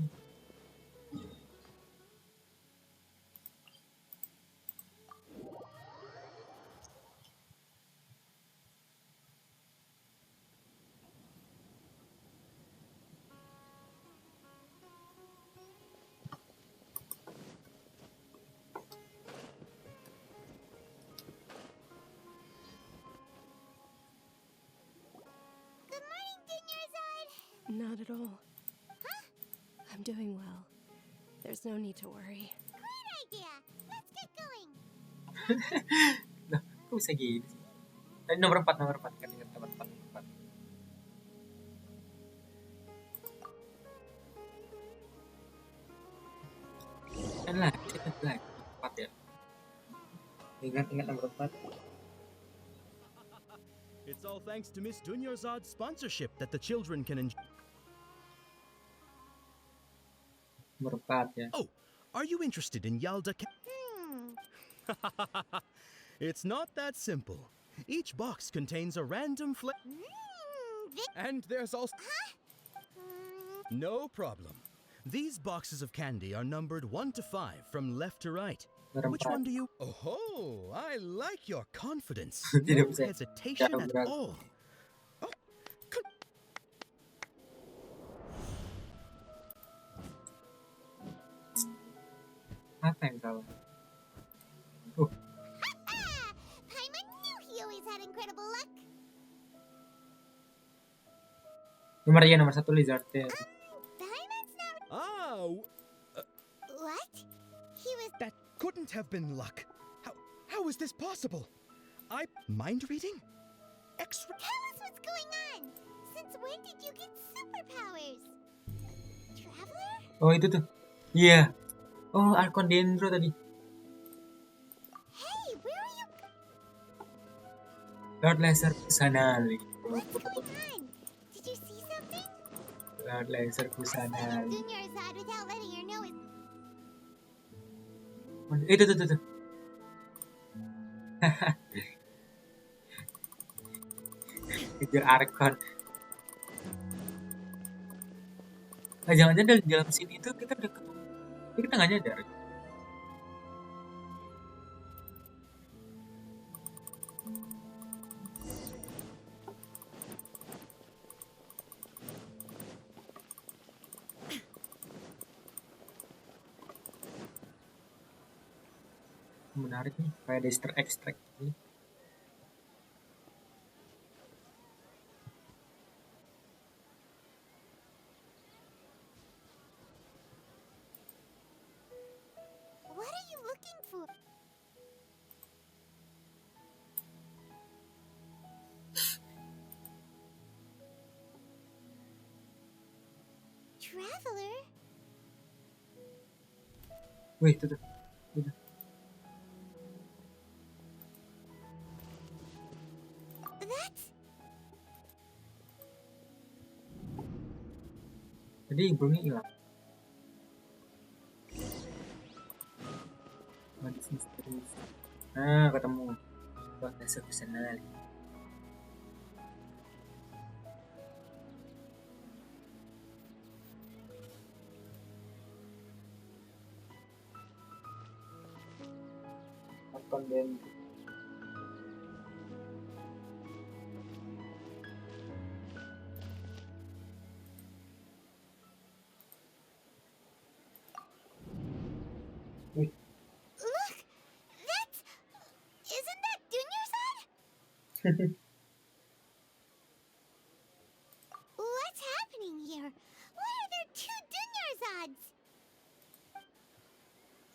Speaker 2: Good morning, Dunyarzad.
Speaker 8: Not at all.
Speaker 2: Huh?
Speaker 8: I'm doing well. There's no need to worry.
Speaker 2: Great idea. Let's get going.
Speaker 3: Nah, kok bisa gitu sih? Tadi nomor 4 kan ingat nomor 4. Kan lah, kita lagi 4 ya. Ingat nomor 4.
Speaker 12: It's all thanks to Miss Dunyarzad's sponsorship that the children can enjoy.
Speaker 3: Nomor 4 ya.
Speaker 12: Oh, are you interested in Yalda? It's not that simple. Each box contains a random and there's also... No problem. These boxes of candy are numbered 1 to 5 from left to right. Which one do you... Oh, I like your confidence. No hesitation at all. Oh,
Speaker 3: Apa yang salah?
Speaker 2: Paimon incredible luck.
Speaker 3: Nomor 1 Lizard Tail.
Speaker 2: Paimon's not.
Speaker 12: Oh,
Speaker 2: What? He was.
Speaker 12: that couldn't have been luck. How is this possible? Mind reading? Extra.
Speaker 2: Tell us what's going on. Since when did you get superpowers? Traveler?
Speaker 3: Oh itu tuh. Iya. Oh Archon Dendro tadi.
Speaker 2: Hey, where are you?
Speaker 3: Lord Laser Kusanali.
Speaker 2: What's going on? Did you see something?
Speaker 3: Lord Laser Kusanali.
Speaker 2: Junior Zod without letting her know it.
Speaker 3: Itu tuh. Kejar Archon. Nah, jangan-jangan dalam sini itu kita udah ketemu. Tapi kita nggak nyadar. Menarik nih, kayak ada Easter egg gitu.
Speaker 2: What are you looking for? Traveler?
Speaker 3: Wih, itu tuh. Itu.
Speaker 2: That's.
Speaker 3: Tadi burungnya hilang. Terus. Nah, ketemu. Wah, dasar Kusanali. Archon Dendro. Wih.
Speaker 2: Look! That's. Isn't that Junior Zod? What's happening here? Why are there two Junior Zods?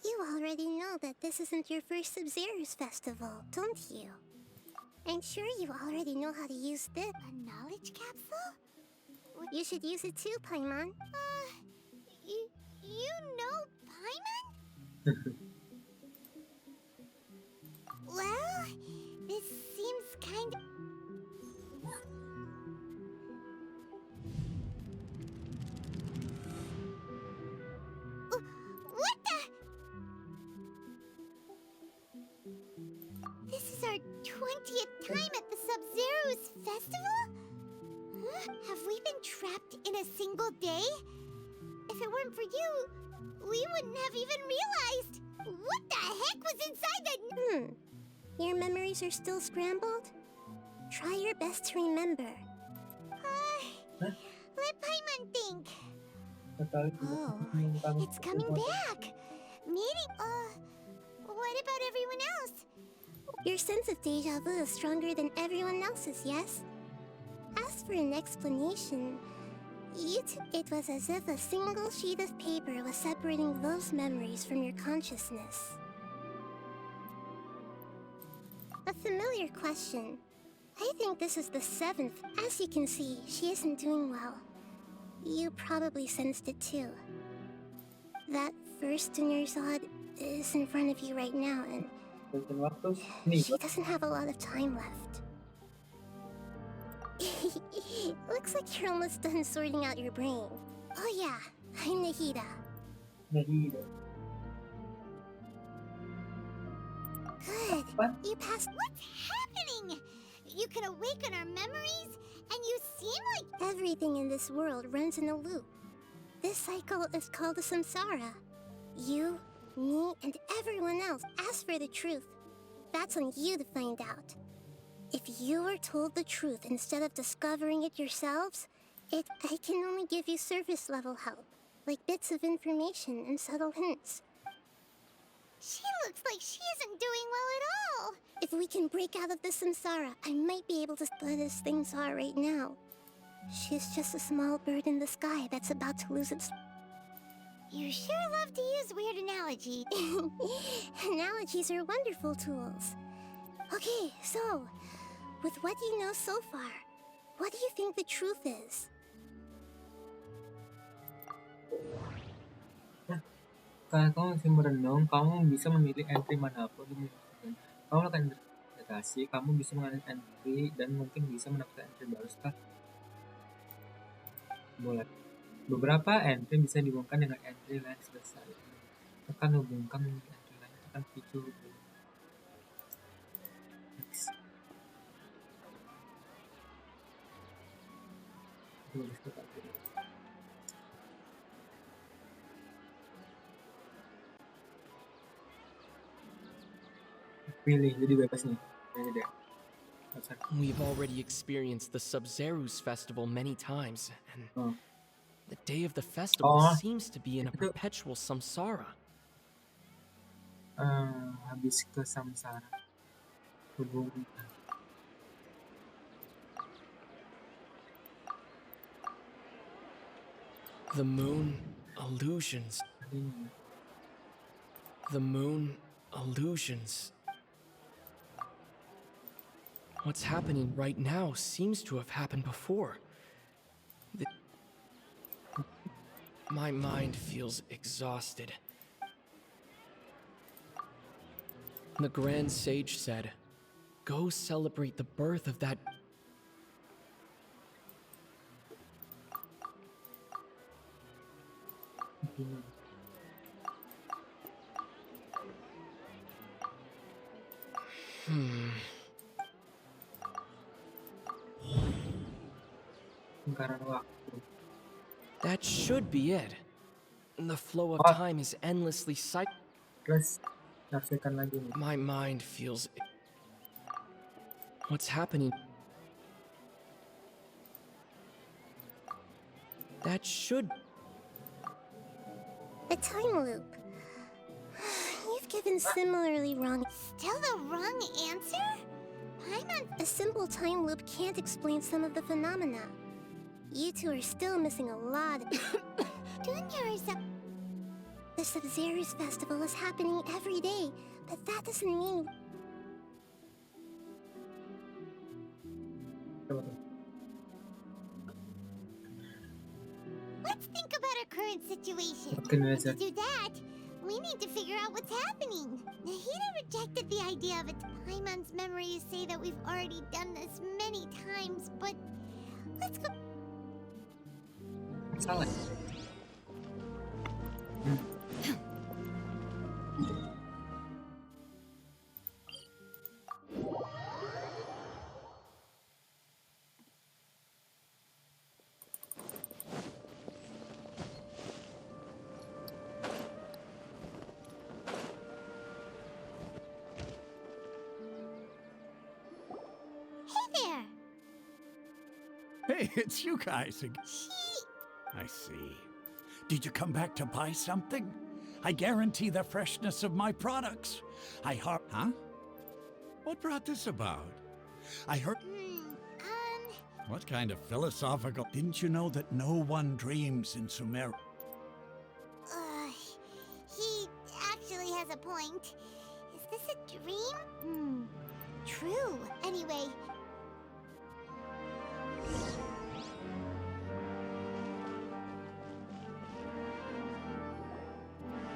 Speaker 4: You already know that this isn't your first Sub-Zero's festival, don't you? I'm sure you already know how to use this.
Speaker 2: A knowledge capsule?
Speaker 4: You should use it too, Paimon.
Speaker 2: You know Paimon? Well, this seems kind of. What the? This is our 20th time at the Sub-Zero's festival? Huh? Have we been trapped in a single day? If it weren't for you, we wouldn't have even realized. What the heck was inside that?
Speaker 4: Your memories are still scrambled? Try your best to remember.
Speaker 2: Let Paimon think. Oh, it's coming back. Meaning, what about everyone else?
Speaker 4: Your sense of deja vu is stronger than everyone else's, yes? As for an explanation, it was as if a single sheet of paper was separating those memories from your consciousness. A familiar question. I think this is the 7th. As you can see, she isn't doing well. You probably sensed it too. That first Junior Zod is in front of you right now, and she doesn't have a lot of time left. Looks like you're almost done sorting out your brain. Oh yeah, I'm Nahida. Good. You passed.
Speaker 2: What's happening? You can awaken our memories, and you seem like.
Speaker 4: Everything in this world runs in a loop. This cycle is called the samsara. You, me, and everyone else ask for the truth. That's on you to find out. If you were told the truth instead of discovering it yourselves, I can only give you surface level help, like bits of information and subtle hints.
Speaker 2: She looks like she isn't doing well at all.
Speaker 4: If we can break out of the samsara, I might be able to split as things are right now. She's just a small bird in the sky that's about to lose its...
Speaker 2: You sure love to use weird analogies.
Speaker 4: Analogies are wonderful tools. Okay, so, with what you know so far, what do you think the truth is?
Speaker 3: Kalau kamu masih merenung, kamu bisa memilih entry manapun di menu. Kamu akan interpretasi, kamu bisa mengalih entry dan mungkin bisa mendapatkan entry baru setelah mulai. Beberapa entry bisa dihubungkan dengan entry lain selesai. Tekan hubungkan dengan entry lain, tekan fitur hubung. Next. Pilih, jadi bebas nih. Ini deh.
Speaker 16: We've already experienced the Sub-Zeru's festival many times, and the day of the festival seems to be in a perpetual samsara.
Speaker 3: Habis ke samsara. Hubungan.
Speaker 16: The moon illusions. The moon illusions. What's happening right now seems to have happened before. My mind feels exhausted. The Grand Sage said, "Go celebrate the birth of that..." That should be it. The flow of time is endlessly My mind feels... What's happening? That should...
Speaker 4: A time loop. You've given similarly wrong...
Speaker 2: Still the wrong answer?
Speaker 4: A simple time loop can't explain some of the phenomena. You two are still missing a lot. The Sub-Zeru's festival is happening every day, but that doesn't mean...
Speaker 2: Let's think about our current situation. To do that, we need to figure out what's happening. Nahida rejected the idea of it. Paimon's memories say that we've already done this many times, but let's go.
Speaker 3: Salah.
Speaker 14: Hey, it's you guys again. I see. Did you come back to buy something? I guarantee the freshness of my products. Huh? What brought this about? I heard... What kind of philosophical... Didn't you know that no one dreams in Sumer?
Speaker 2: He actually has a point. Is this a dream? True. Anyway...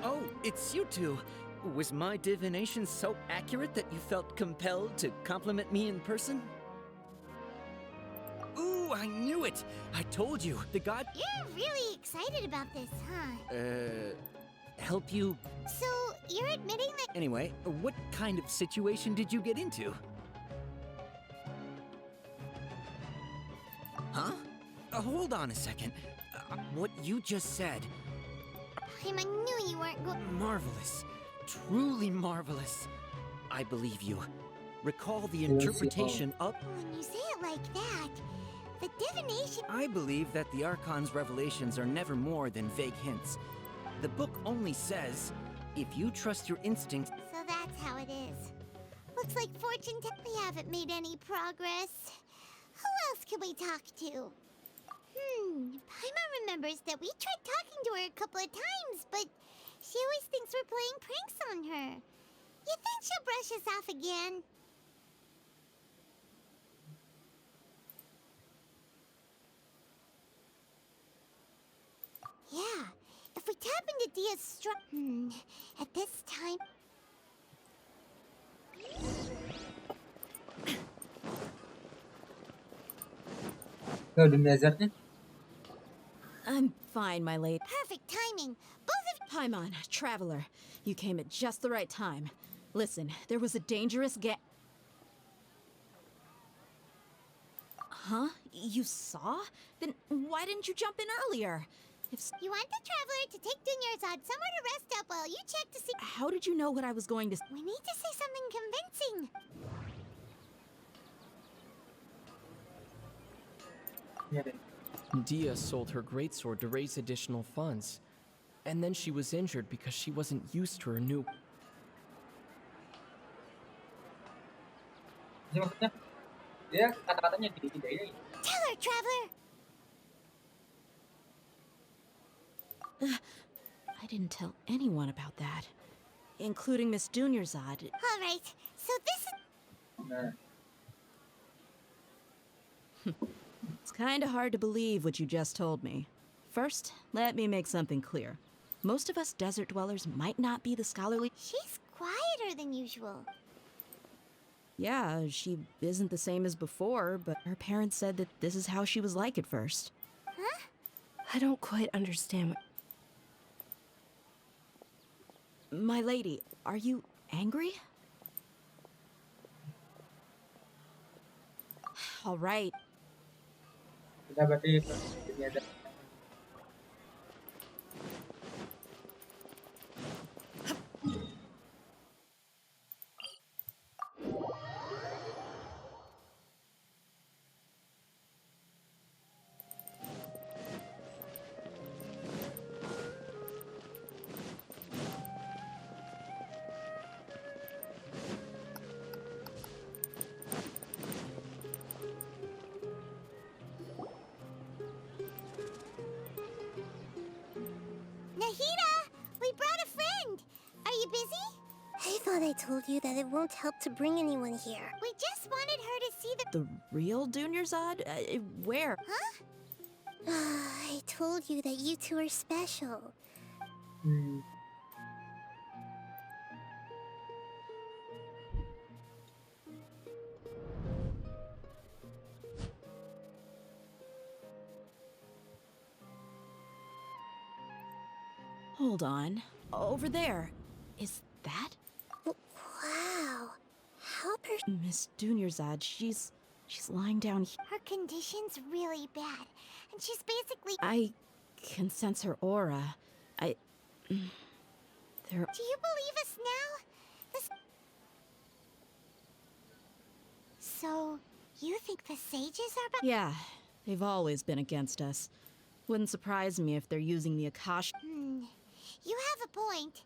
Speaker 11: Oh, it's you two. Was my divination so accurate that you felt compelled to compliment me in person? Ooh, I knew it! I told you, the god...
Speaker 2: You're really excited about this, huh?
Speaker 11: Help you...
Speaker 2: So, you're admitting that...
Speaker 11: Anyway, what kind of situation did you get into? Huh? Hold on a second. What you just said...
Speaker 2: I knew you weren't good.
Speaker 11: Marvelous. Truly marvelous. I believe you. Recall the interpretation of...
Speaker 2: When you say it like that, the divination...
Speaker 11: I believe that the Archon's revelations are never more than vague hints. The book only says, If you trust your instincts...
Speaker 2: So that's how it is. Looks like we haven't made any progress. Who else can we talk to? Paimon remembers that we tried talking to her a couple of times, but she always thinks we're playing pranks on her. You think she'll brush us off again? Yeah, if we tap into Dia's at this time...
Speaker 3: Go to desertnya.
Speaker 9: I'm fine, my lady.
Speaker 2: Perfect timing. Both of
Speaker 9: Paimon, Traveler, you came at just the right time. Listen, there was a dangerous Huh? You saw? Then why didn't you jump in earlier?
Speaker 2: You want the Traveler to take Dunyarzad somewhere to rest up while you check to see...
Speaker 9: How did you know what I was going to...
Speaker 2: We need to say something convincing.
Speaker 16: Dia sold her greatsword to raise additional funds. And then she was injured because she wasn't used to her new...
Speaker 3: Maksudnya, dia kata-katanya tidak.
Speaker 2: Tell her, Traveler!
Speaker 9: I didn't tell anyone about that. Including Miss Dunyarzad.
Speaker 2: Alright, so this is...
Speaker 9: It's kinda hard to believe what you just told me. First, let me make something clear. Most of us desert dwellers might not be the scholarly...
Speaker 2: She's quieter than usual.
Speaker 9: Yeah, she isn't the same as before, but her parents said that this is how she was like at first.
Speaker 2: Huh?
Speaker 8: I don't quite understand what...
Speaker 9: My lady, are you angry? All right.
Speaker 3: Kita berarti
Speaker 2: Nahida! We brought a friend! Are you busy?
Speaker 4: I thought I told you that it won't help to bring anyone here.
Speaker 2: We just wanted her to see the...
Speaker 9: The real Dunyarzad? Where?
Speaker 2: Huh?
Speaker 4: I told you that you two are special.
Speaker 9: Hold on. Over there. Is that?
Speaker 4: Wow. How
Speaker 9: Miss Dunyarzad, she's lying down here.
Speaker 2: Her condition's really bad, and she's basically...
Speaker 9: I can sense her aura. There...
Speaker 2: Do you believe us now? This... So, you think the sages are...
Speaker 9: Yeah, they've always been against us. Wouldn't surprise me if they're using the Akasha...
Speaker 2: You have a point.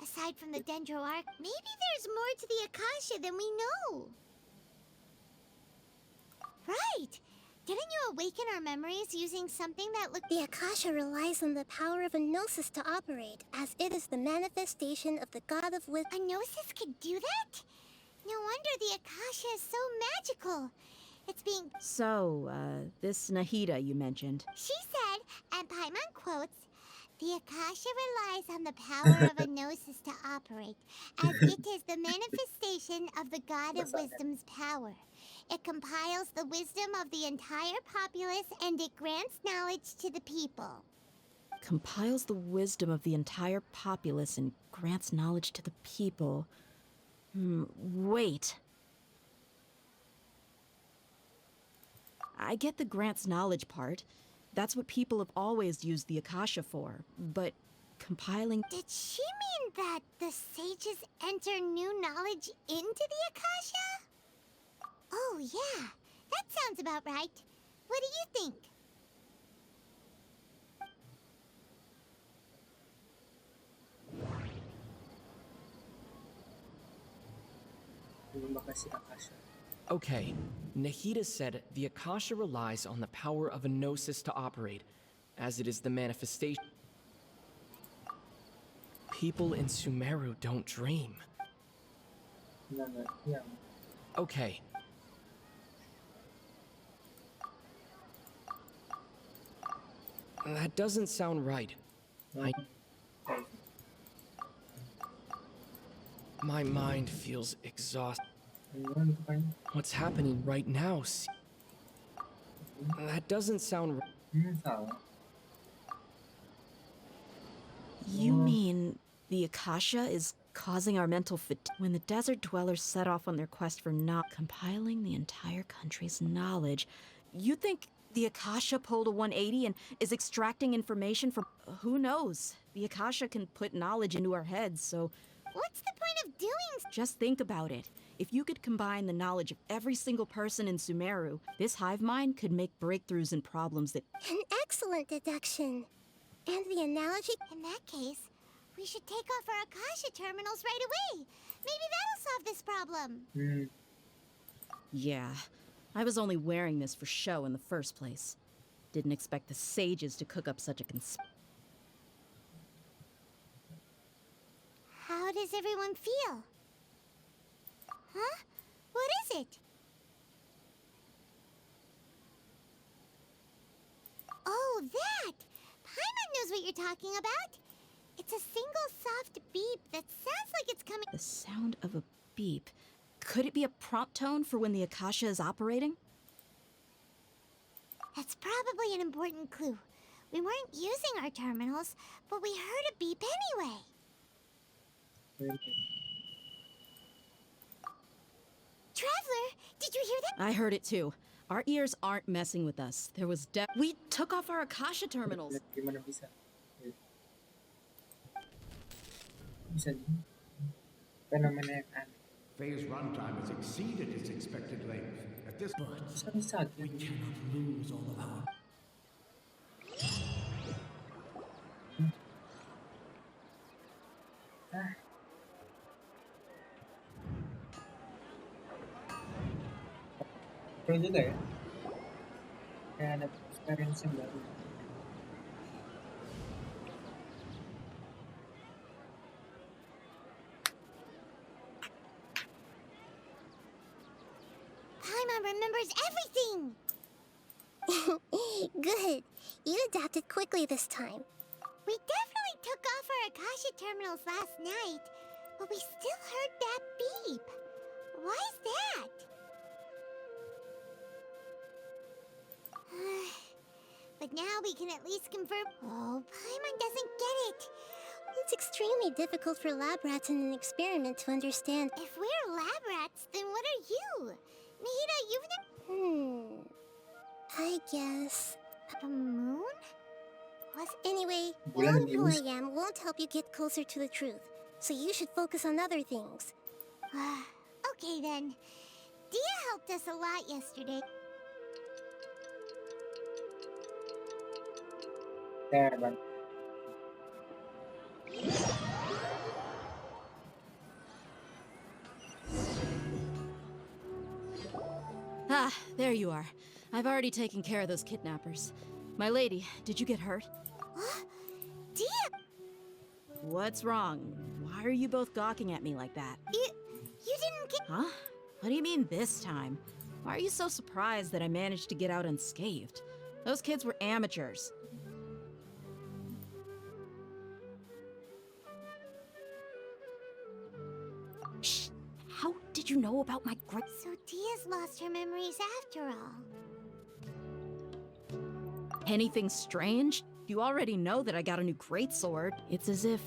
Speaker 2: Aside from the Dendro Arc, maybe there's more to the Akasha than we know. Right! Didn't you awaken our memories using something that looked...
Speaker 4: The Akasha relies on the power of a Gnosis to operate, as it is the manifestation of the god of wisdom.
Speaker 2: A Gnosis could do that? No wonder the Akasha is so magical. It's being...
Speaker 9: So, this Nahida you mentioned.
Speaker 2: She said, and Paimon quotes, the Akasha relies on the power of a Gnosis to operate, as it is the manifestation of the god of wisdom's power. It compiles the wisdom of the entire populace and it grants knowledge to the people.
Speaker 9: Compiles the wisdom of the entire populace and grants knowledge to the people. Wait. I get the grants knowledge part. That's what people have always used the Akasha for, but compiling...
Speaker 2: Did she mean that the sages enter new knowledge into the Akasha? Oh yeah, that sounds about right. What do you think?
Speaker 3: kasih Akasha.
Speaker 16: Okay, Nahida said the Akasha relies on the power of a gnosis to operate, as it is the manifestation. People in Sumeru don't dream.
Speaker 3: Enggak, iya.
Speaker 16: Okay. That doesn't sound right. My mind feels exhausted. What's happening right now? That doesn't sound right.
Speaker 3: Salah.
Speaker 9: You mean the Akasha is causing our mental fatigue? When the desert dwellers set off on their quest for not compiling the entire country's knowledge, you think the Akasha pulled a 180 and is extracting information from... Who knows? The Akasha can put knowledge into our heads, so...
Speaker 2: What's the point of doing...
Speaker 9: Just think about it. If you could combine the knowledge of every single person in Sumeru, this hive mind could make breakthroughs in problems that...
Speaker 2: An excellent deduction. And the analogy... In that case, we should take off our Akasha terminals right away. Maybe that'll solve this problem.
Speaker 9: Yeah, I was only wearing this for show in the first place. Didn't expect the sages to cook up such a
Speaker 2: How does everyone feel? Huh? What is it? Oh, that! Paimon knows what you're talking about. It's a single soft beep that sounds like it's coming...
Speaker 9: The sound of a beep. Could it be a prompt tone for when the Akasha is operating?
Speaker 2: That's probably an important clue. We weren't using our terminals, but we heard a beep anyway. Traveler, did you hear that?
Speaker 9: I heard it too. Our ears aren't messing with us. There was We took off our Akasha terminals.
Speaker 3: Gimana bisa? Bisa nih. Fenomena yang aneh.
Speaker 14: Phase runtime has exceeded its expected length. At this point,
Speaker 10: we cannot lose all of our...
Speaker 3: Pro juga ya. Kayak ada experience yang baru.
Speaker 2: Paimon remembers everything! Good. You adapted quickly this time. We definitely took off our Akasha terminals last night, but we still heard that beep. Why is that? But now we can at least confirm... Oh, Paimon doesn't get it. It's extremely difficult for lab rats in an experiment to understand. If we're lab rats, then what are you? Nahida, you've never... I guess... A moon? Anyway, knowing who I am won't help you get closer to the truth. So you should focus on other things. Okay then. Dia helped us a lot yesterday.
Speaker 3: There, but...
Speaker 9: Ah, there you are. I've already taken care of those kidnappers. My lady, did you get hurt?
Speaker 2: Dia!
Speaker 9: What's wrong? Why are you both gawking at me like that?
Speaker 2: You didn't get...
Speaker 9: Huh? What do you mean this time? Why are you so surprised that I managed to get out unscathed? Those kids were amateurs. Shh! How did you know about my great...
Speaker 2: So Dia's lost her memories after all.
Speaker 9: Anything strange? You already know that I got a new greatsword. It's as if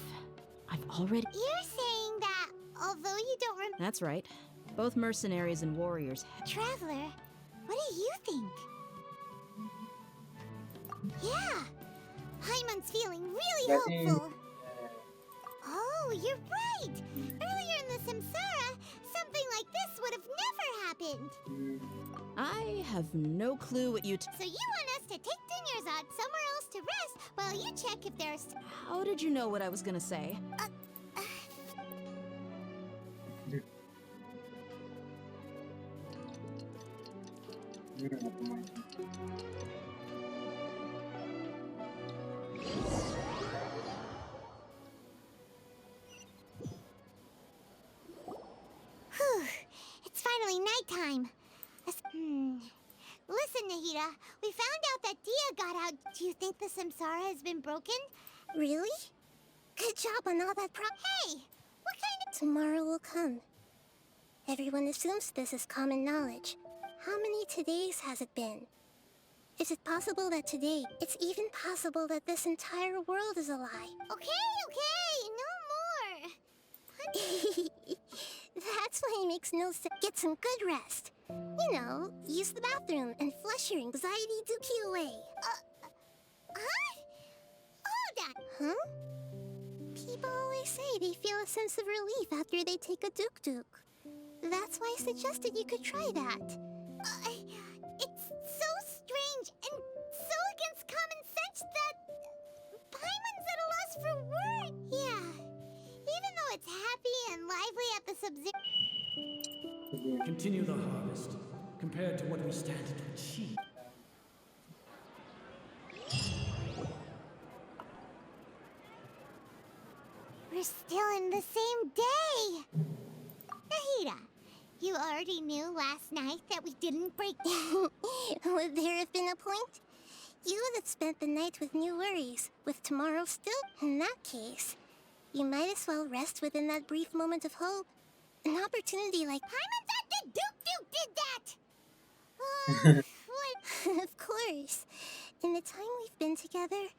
Speaker 9: I've already...
Speaker 2: You're saying that, although you don't remember...
Speaker 9: That's right. Both mercenaries and warriors...
Speaker 2: Traveler, what do you think? Yeah! Paimon's feeling really hopeful. Oh, you're right! Earlier in the Samsara, something like this would have never happened.
Speaker 9: I have no clue what you...
Speaker 2: So you want us to take Dunyarzad somewhere else to rest while you check if there's...
Speaker 9: How did you know what I was gonna say?
Speaker 2: Whew, it's finally nighttime. Listen, Nahida, we found out that Dia got out. Do you think the samsara has been broken?
Speaker 17: Really? Good job on all that
Speaker 2: Hey, what kind of...
Speaker 17: Tomorrow will come. Everyone assumes this is common knowledge. How many todays has it been? Is it possible that today, it's even possible that this entire world is a lie?
Speaker 2: Okay, no more.
Speaker 17: That's why it makes no sense. Get some good rest. You know, use the bathroom and flush your anxiety dookie away.
Speaker 2: Hold on.
Speaker 17: Huh? People always say they feel a sense of relief after they take a duk-duk. That's why I suggested you could try that.
Speaker 2: It's so strange and so against common sense that Paimon's at a loss for words. Yeah, even though it's happy and lively at the Sub-Zero.
Speaker 10: Continue the harvest, compared to what we stand to achieve.
Speaker 2: We're still in the same day. Nahida, you already knew last night that we didn't break down.
Speaker 17: Would there have been a point? You would have spent the night with new worries, with tomorrow still. In that case, you might as well rest within that brief moment of hope. An opportunity like
Speaker 2: Paimon's at the Duke did that!
Speaker 17: Of course. In the time we've been together...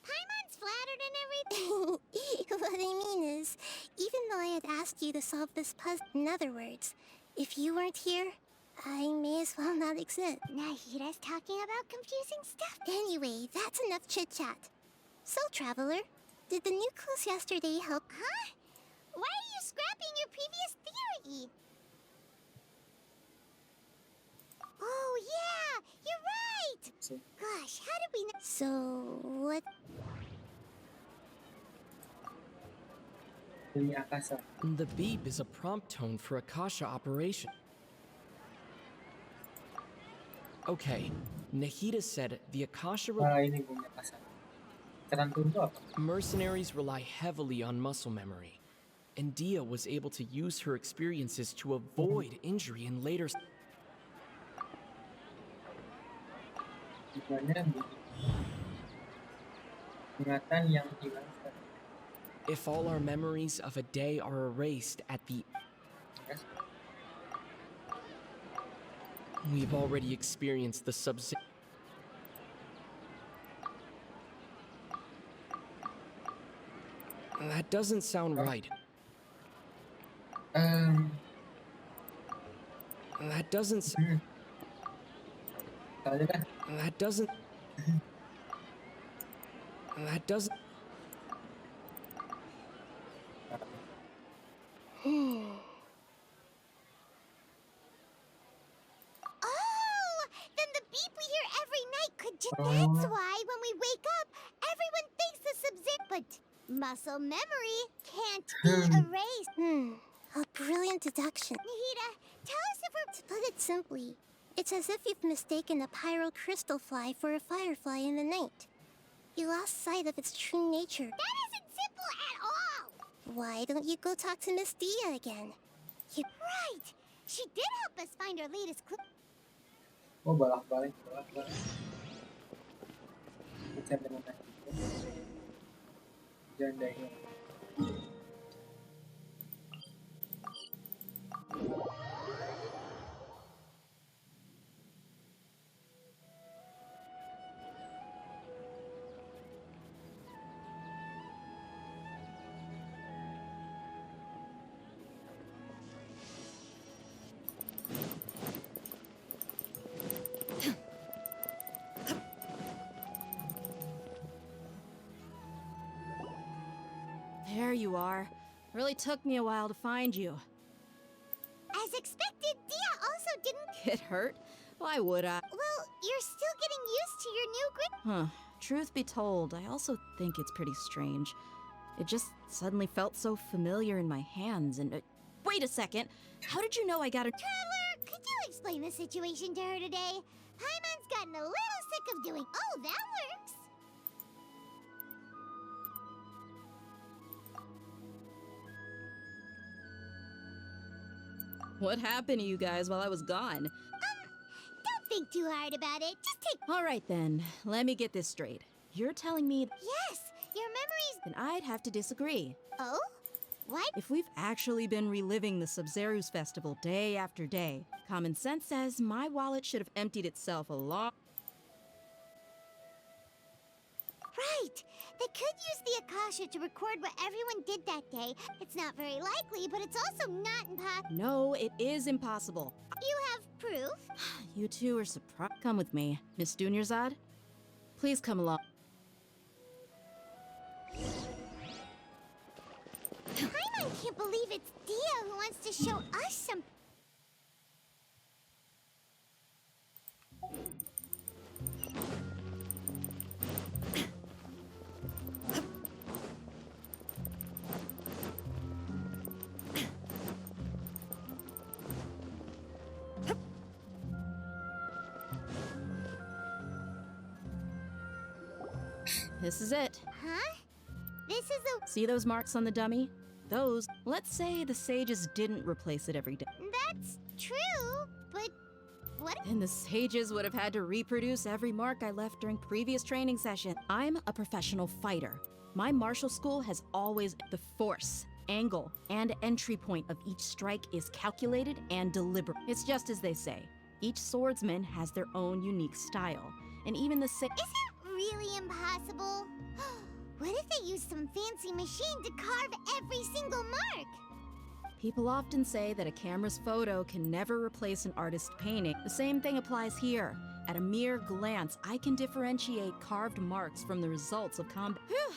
Speaker 2: Paimon's flattered and everything.
Speaker 17: What I mean is, even though I had asked you to solve this puzzle... In other words, if you weren't here, I may as well not exist.
Speaker 2: Nahida's talking about confusing stuff.
Speaker 17: Anyway, that's enough chit-chat. So, Traveler, did the new clues yesterday help?
Speaker 2: Huh? Why are you scrapping your previous theory? Oh, yeah! You're right! Gosh, how did we know?
Speaker 17: So, what...
Speaker 16: The beep is a prompt tone for Akasha operation. Okay, Nahida said the Akasha... Mercenaries rely heavily on muscle memory, and Dia was able to use her experiences to avoid injury in later... If all our memories of a day are erased at the... We've already experienced the Sub-Zero. That doesn't sound right. That doesn't... That doesn't... That doesn't...
Speaker 2: Then the beep we hear every night could just... That's why when we wake up, everyone thinks the Sub-Zero... But muscle memory can't be erased.
Speaker 17: A brilliant deduction.
Speaker 2: Nahida, tell us if we're...
Speaker 17: To put it simply, it's as if you've mistaken a pyro crystal fly for a firefly in the night. You lost sight of its true nature.
Speaker 2: That isn't simple at all!
Speaker 17: Why don't you go talk to Miss Dia again?
Speaker 2: Right! She did help us find our latest clue.
Speaker 3: Oh, bolak-balik. Janda ini.
Speaker 9: There you are. Really took me a while to find you.
Speaker 2: As expected, Dia also didn't...
Speaker 9: Get hurt? Why would I?
Speaker 2: Well, you're still getting used to your new grip.
Speaker 9: Huh. Truth be told, I also think it's pretty strange. It just suddenly felt so familiar in my hands and... wait a second! How did you know I got a...
Speaker 2: Traveler, could you explain the situation to her today. Paimon's gotten a little sick of doing. Oh, that works.
Speaker 9: What happened to you guys while I was gone?
Speaker 2: Don't think too hard about it. Just take.
Speaker 9: All right then, let me get this straight. You're telling me
Speaker 2: Yes, your memories.
Speaker 9: then I'd have to disagree.
Speaker 2: Oh? What?
Speaker 9: If we've actually been reliving the Sub-Zeru's festival day after day, common sense says my wallet should have emptied itself a long.
Speaker 2: Right. They could use the Akasha to record what everyone did that day. It's not very likely, but it's also not impossible.
Speaker 9: No, it is impossible.
Speaker 2: You have proof?
Speaker 9: You two are surprised. Come with me, Miss Dunyarzad. Please come along.
Speaker 2: Paimon can't believe it's Dia who wants to show us some.
Speaker 9: This is it.
Speaker 2: Huh? This is a.
Speaker 9: See those marks on the dummy? Those, let's say the sages didn't replace it every day.
Speaker 2: That's true, but what?
Speaker 9: Then the sages would have had to reproduce every mark I left during previous training session. I'm a professional fighter. My martial school has always the force, angle, and entry point of each strike is calculated and deliberate. It's just as they say. Each swordsman has their own unique style, and even the
Speaker 2: Is it really impossible? What if they use some fancy machine to carve every single mark?
Speaker 9: People often say that a camera's photo can never replace an artist's painting. The same thing applies here. At a mere glance, I can differentiate carved marks from the results of combat. Whew.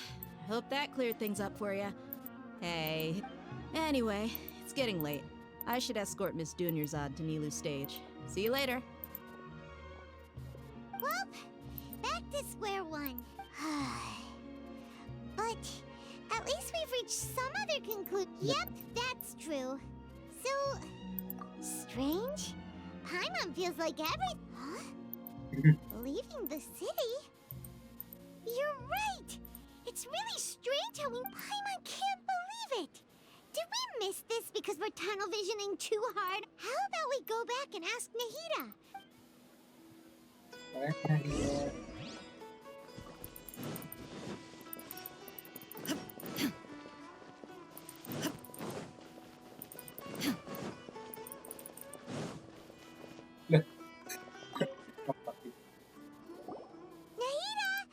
Speaker 9: Hope that cleared things up for you. Hey. Anyway, it's getting late. I should escort Miss Dunyarzad to Nilou's stage. See you later.
Speaker 2: Well, back to square one. But at least we've reached some other conclusion. Yep, that's true. So strange. Paimon feels like Huh? Leaving the city? You're right. It's really strange how Paimon can't believe it. Did we miss this because we're tunnel visioning too hard? How about we go back and ask Nahida?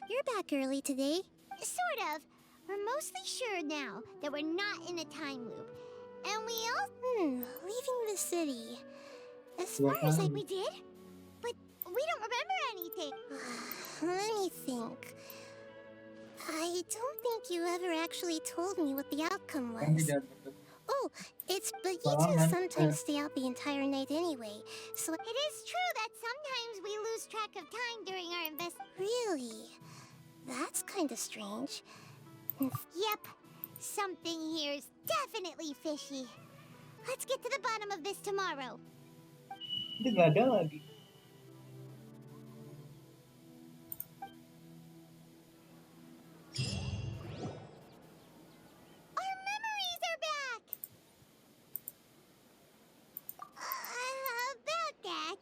Speaker 17: You're back early today.
Speaker 2: Sort of. We're mostly sure now that we're not in a time loop. And we all...
Speaker 17: leaving the city. As far as
Speaker 2: we did? But we don't remember anything.
Speaker 17: Let me think. I don't think you ever actually told me what the outcome was. Oh, but you two sometimes stay out the entire night anyway, so...
Speaker 2: It is true that sometimes we lose track of time during our
Speaker 17: Really? That's kind of strange.
Speaker 2: Yep. Something here's definitely fishy. Let's get to the bottom of this tomorrow.
Speaker 3: Itu nggak ada lagi.
Speaker 2: Our memories are back! About that...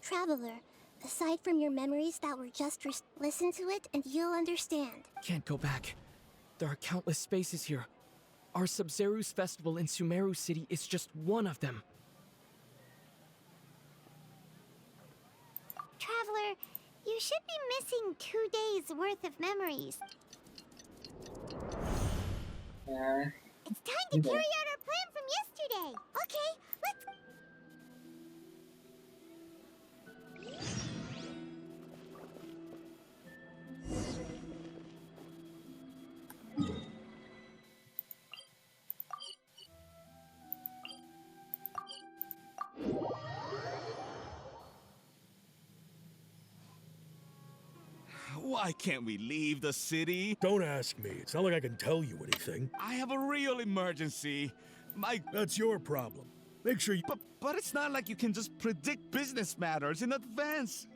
Speaker 17: Traveler, aside from your memories that were just listen to it and you'll understand.
Speaker 16: Can't go back. There are countless spaces here. Our Sub-Zeru's festival in Sumeru City is just one of them.
Speaker 2: Traveler, you should be missing 2 days worth of memories. It's time to carry out our plan from yesterday. Okay, let's...
Speaker 18: Why can't we leave the city?
Speaker 15: Don't ask me. It's not like I can tell you anything.
Speaker 18: I have a real emergency.
Speaker 15: That's your problem.
Speaker 14: Make sure you...
Speaker 18: But it's not like you can just predict business matters in advance.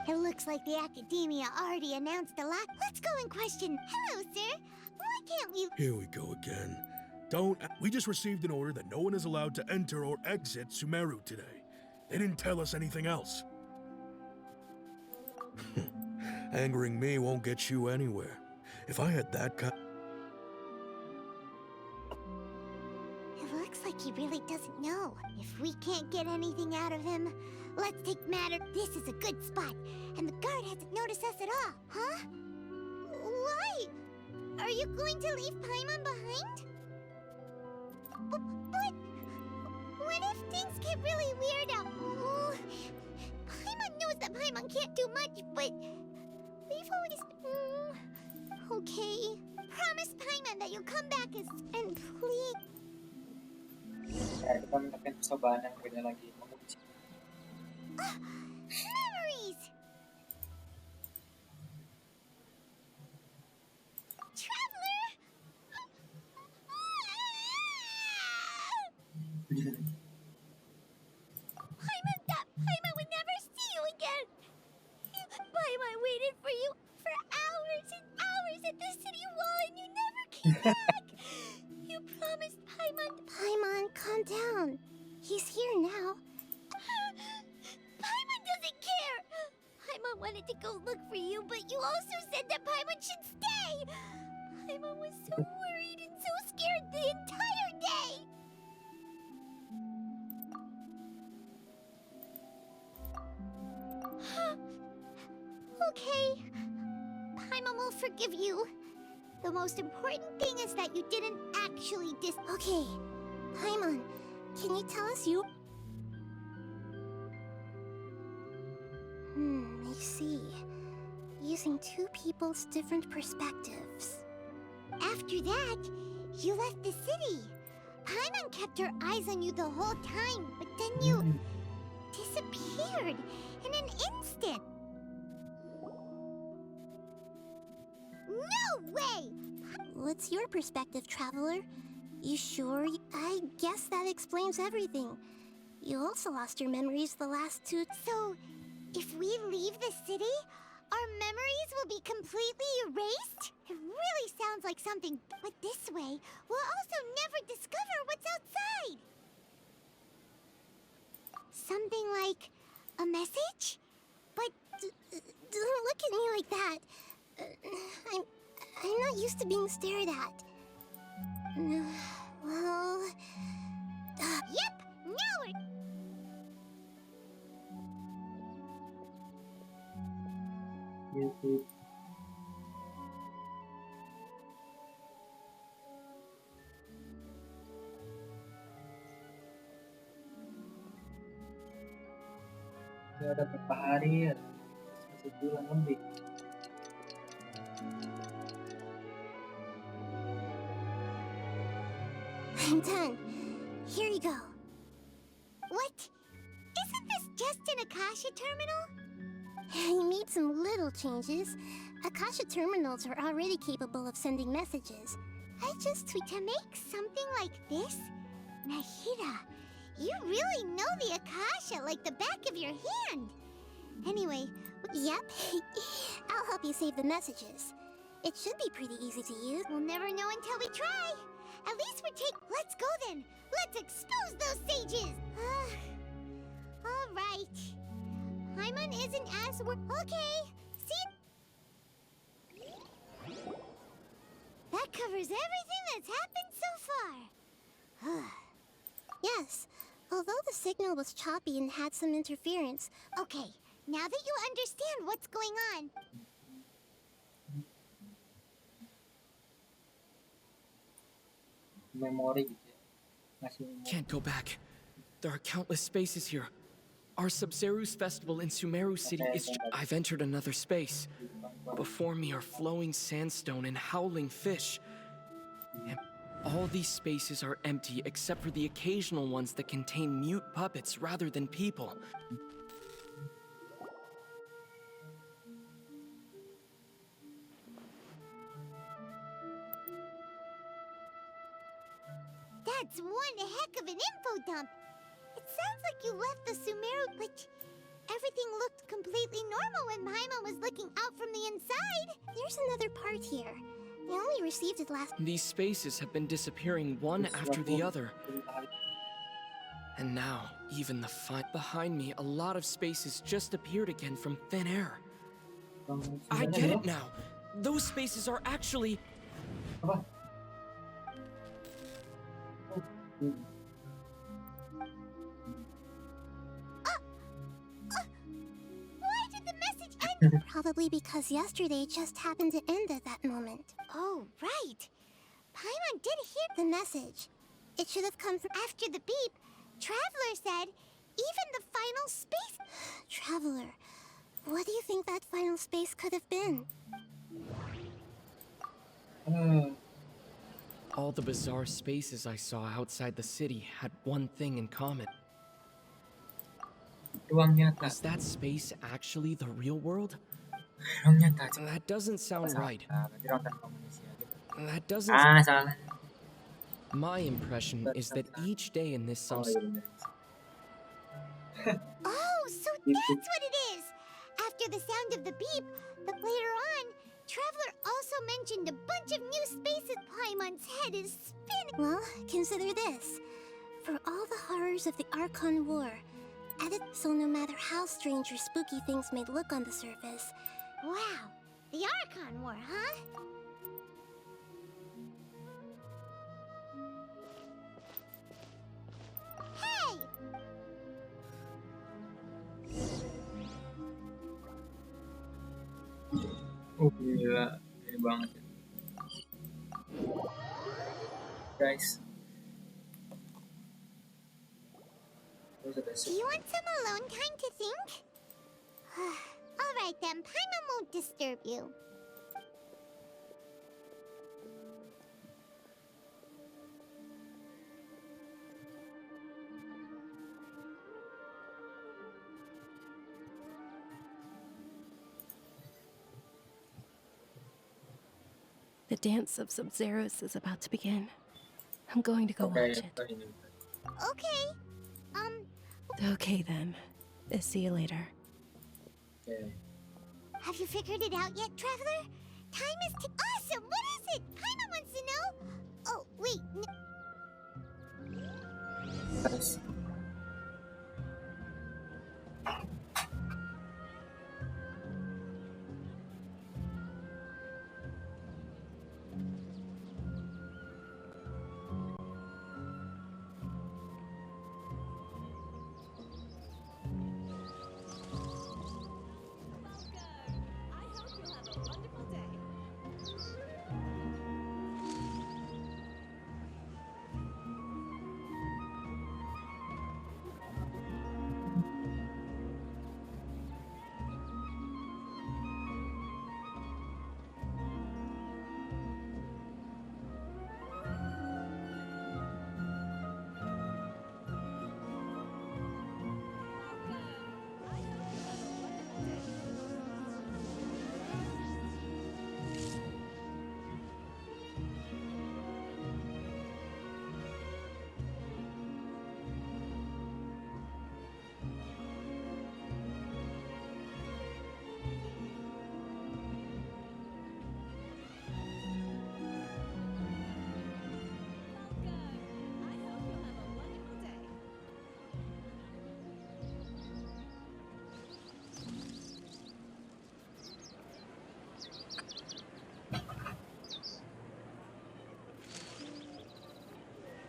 Speaker 2: It looks like the academia already announced a lot. Let's go and question. Hello, sir. Why can't we...
Speaker 19: Here we go again. We just received an order that no one is allowed to enter or exit Sumeru today. They didn't tell us anything else. Angering me won't get you anywhere. If I had that kind...
Speaker 2: It looks like he really doesn't know. If we can't get anything out of him, let's take matter. This is a good spot, and the guard hasn't noticed us at all. Huh? Why? Are you going to leave Paimon behind? But what if things get really weird out? Oh, Paimon knows that Paimon can't do much, but we've always... okay. Promise Paimon that you'll come back and please...
Speaker 3: Ya, kita menekan percobaan yang beda lagi.
Speaker 2: Memories! Traveler! Paimon would never see you again! Paimon waited for you for hours and hours at the city wall and you never came back! You promised Paimon...
Speaker 17: Paimon, calm down. He's here now.
Speaker 2: Paimon doesn't care! Paimon wanted to go look for you, but you also said that Paimon should stay! Paimon was so worried and so scared the entire day! Okay. Paimon will forgive you. The most important thing is that you didn't actually
Speaker 17: Okay. Paimon, can you tell us you... I see. Using two people's different perspectives.
Speaker 2: After that, you left the city. Paimon kept her eyes on you the whole time, but then you disappeared in an instant. No way!
Speaker 17: What's your perspective, Traveler? You sure? I guess that explains everything. You also lost your memories the last two...
Speaker 2: So, if we leave the city, our memories will be completely erased? It really sounds like something, but this way, we'll also never discover what's outside. Something like a message?
Speaker 17: But don't look at me like that. I'm not used to being stared at. Well...
Speaker 2: Yep! Now we're...
Speaker 3: YouTube. Itu ada berapa hari ya? Sebulan lebih.
Speaker 17: I'm done. Here you go.
Speaker 2: What? Isn't this just an Akasha terminal?
Speaker 17: You made some little changes. Akasha terminals are already capable of sending messages.
Speaker 2: I just tweaked to make something like this? Nahida, you really know the Akasha like the back of your hand. Anyway...
Speaker 17: Yep. I'll help you save the messages. It should be pretty easy to use.
Speaker 2: We'll never know until we try. At least Let's go then. Let's expose those sages. All right. Paimon isn't as okay. See? That covers everything that's happened so far.
Speaker 17: Yes. Although the signal was choppy and had some interference.
Speaker 2: Okay, now that you understand what's going on.
Speaker 3: Memori gitu ya. Masih memori.
Speaker 16: Can't go back. There are countless spaces here. Our Sub-Zeru's festival in Sumeru City is... I've entered another space. Before me are flowing sandstone and howling fish. And all these spaces are empty except for the occasional ones that contain mute puppets rather than people.
Speaker 2: dump. It sounds like you left the Sumeru, but everything looked completely normal when Paimon was looking out from the inside.
Speaker 17: There's another part here. I only received it last.
Speaker 16: These spaces have been disappearing one after the other. And now, even the behind me, a lot of spaces just appeared again from thin air. I get it now. Those spaces are actually...
Speaker 2: Why did the message end?
Speaker 17: Probably because yesterday just happened to end at that moment.
Speaker 2: Oh, right. Paimon did hear
Speaker 17: the message. It should have come from
Speaker 2: after the beep. Traveler said, even the final space...
Speaker 17: Traveler, what do you think that final space could have been?
Speaker 16: All the bizarre spaces I saw outside the city had one thing in common. Is that space actually the real world? That doesn't sound right. That doesn't... My impression is that each day in this
Speaker 2: Oh, so that's what it is! After the sound of the beep, but later on, Traveler also mentioned a bunch of new spaces. Paimon's head is spinning.
Speaker 17: Well, consider this. For all the horrors of the Archon War, so no matter how strange or spooky things may look on the surface...
Speaker 2: Wow, the Archon War, huh? Hey!
Speaker 3: Oh gila, ini banget ya. Guys.
Speaker 2: Do you want some alone time to think? Alright then, Paimon won't disturb you.
Speaker 8: The dance of Sub-Zeros is about to begin. I'm going to go watch it.
Speaker 2: Okay.
Speaker 8: Okay then. See you later.
Speaker 2: Have you figured it out yet, Traveler? Time is awesome! What is it? Paimon wants to know! Oh, wait.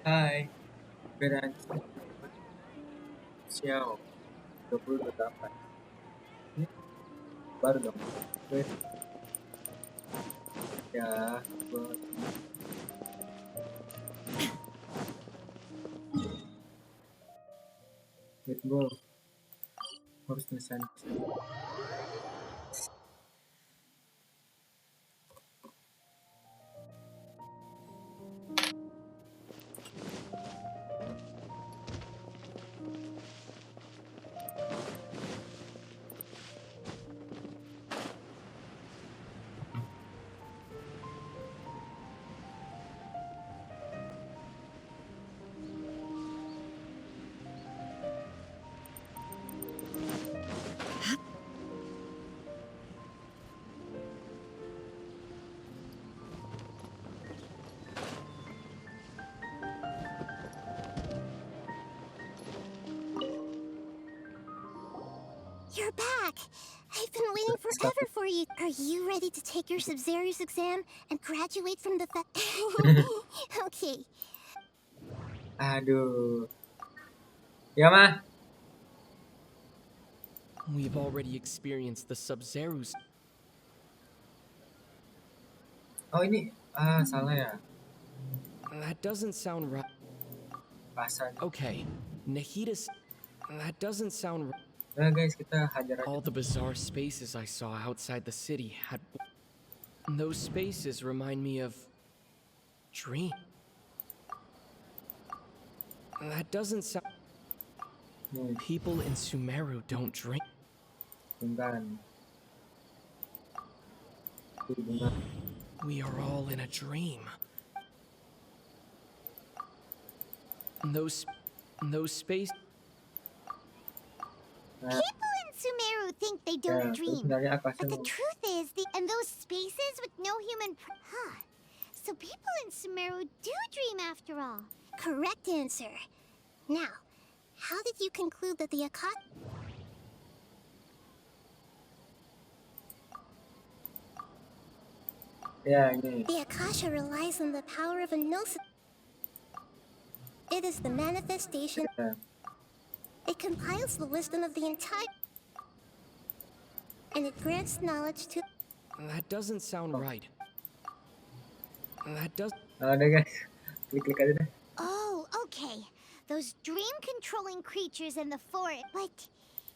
Speaker 3: Hai, Beransi. Xiao, 28. Ini baru dong. Wait. Ya, buat. Wait, bro. Harus nisan.
Speaker 17: you're back. I've been waiting forever for you. Are you ready to take your Sub-Zero's exam and graduate from the Okay.
Speaker 3: Aduh. Ya, Ma.
Speaker 16: We've already experienced the Sub-Zero's.
Speaker 3: Oh, ini. Salah ya.
Speaker 16: That doesn't sound right.
Speaker 3: Bahasa.
Speaker 16: Okay, Nahida's. That doesn't sound right.
Speaker 3: Nah, guys, kita hajar aja.
Speaker 16: All the bizarre spaces I saw outside the city had. Those spaces remind me of. Dream. That doesn't sound. People in Sumeru don't drink.
Speaker 3: Bukan.
Speaker 16: We are all in a dream. Those space.
Speaker 2: People in Sumeru think they don't dream, but the truth is, and those spaces with no human. So people in Sumeru do dream after all.
Speaker 17: Correct answer. Now, how did you conclude that the Akasha? The Akasha relies on the power of a gnosis. It is the manifestation. It compiles the wisdom of the entire. And it grants knowledge to.
Speaker 16: That doesn't sound right. That does.
Speaker 3: Udah guys, klik aja deh.
Speaker 2: Oh, okay. Those dream-controlling creatures in the forest. But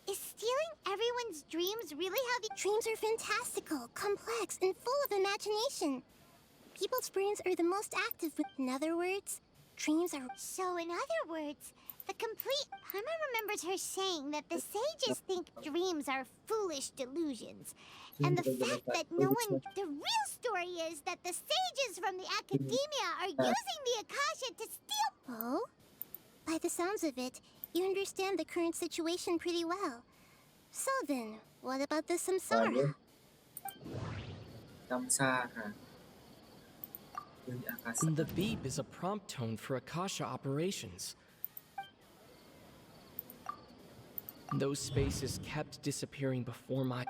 Speaker 2: is stealing everyone's dreams really how the
Speaker 17: dreams are fantastical, complex, and full of imagination? People's brains are the most active. In other words, dreams are.
Speaker 2: So, in other words, the complete. Paima remembers her saying that the sages think dreams are foolish delusions. And the fact that no one. The real story is that the sages from the academia are using the Akasha to steal.
Speaker 17: Oh? By the sounds of it, you understand the current situation pretty well. So then, what about the Samsara?
Speaker 3: Samsara.
Speaker 16: The beep is a prompt tone for Akasha operations. Those spaces kept disappearing before my.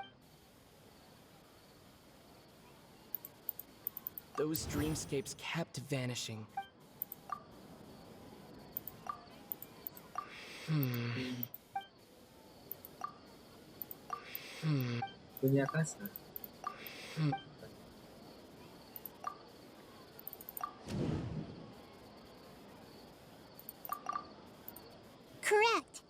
Speaker 16: Those dreamscapes kept vanishing.
Speaker 3: Punya Akasha.
Speaker 17: Correct.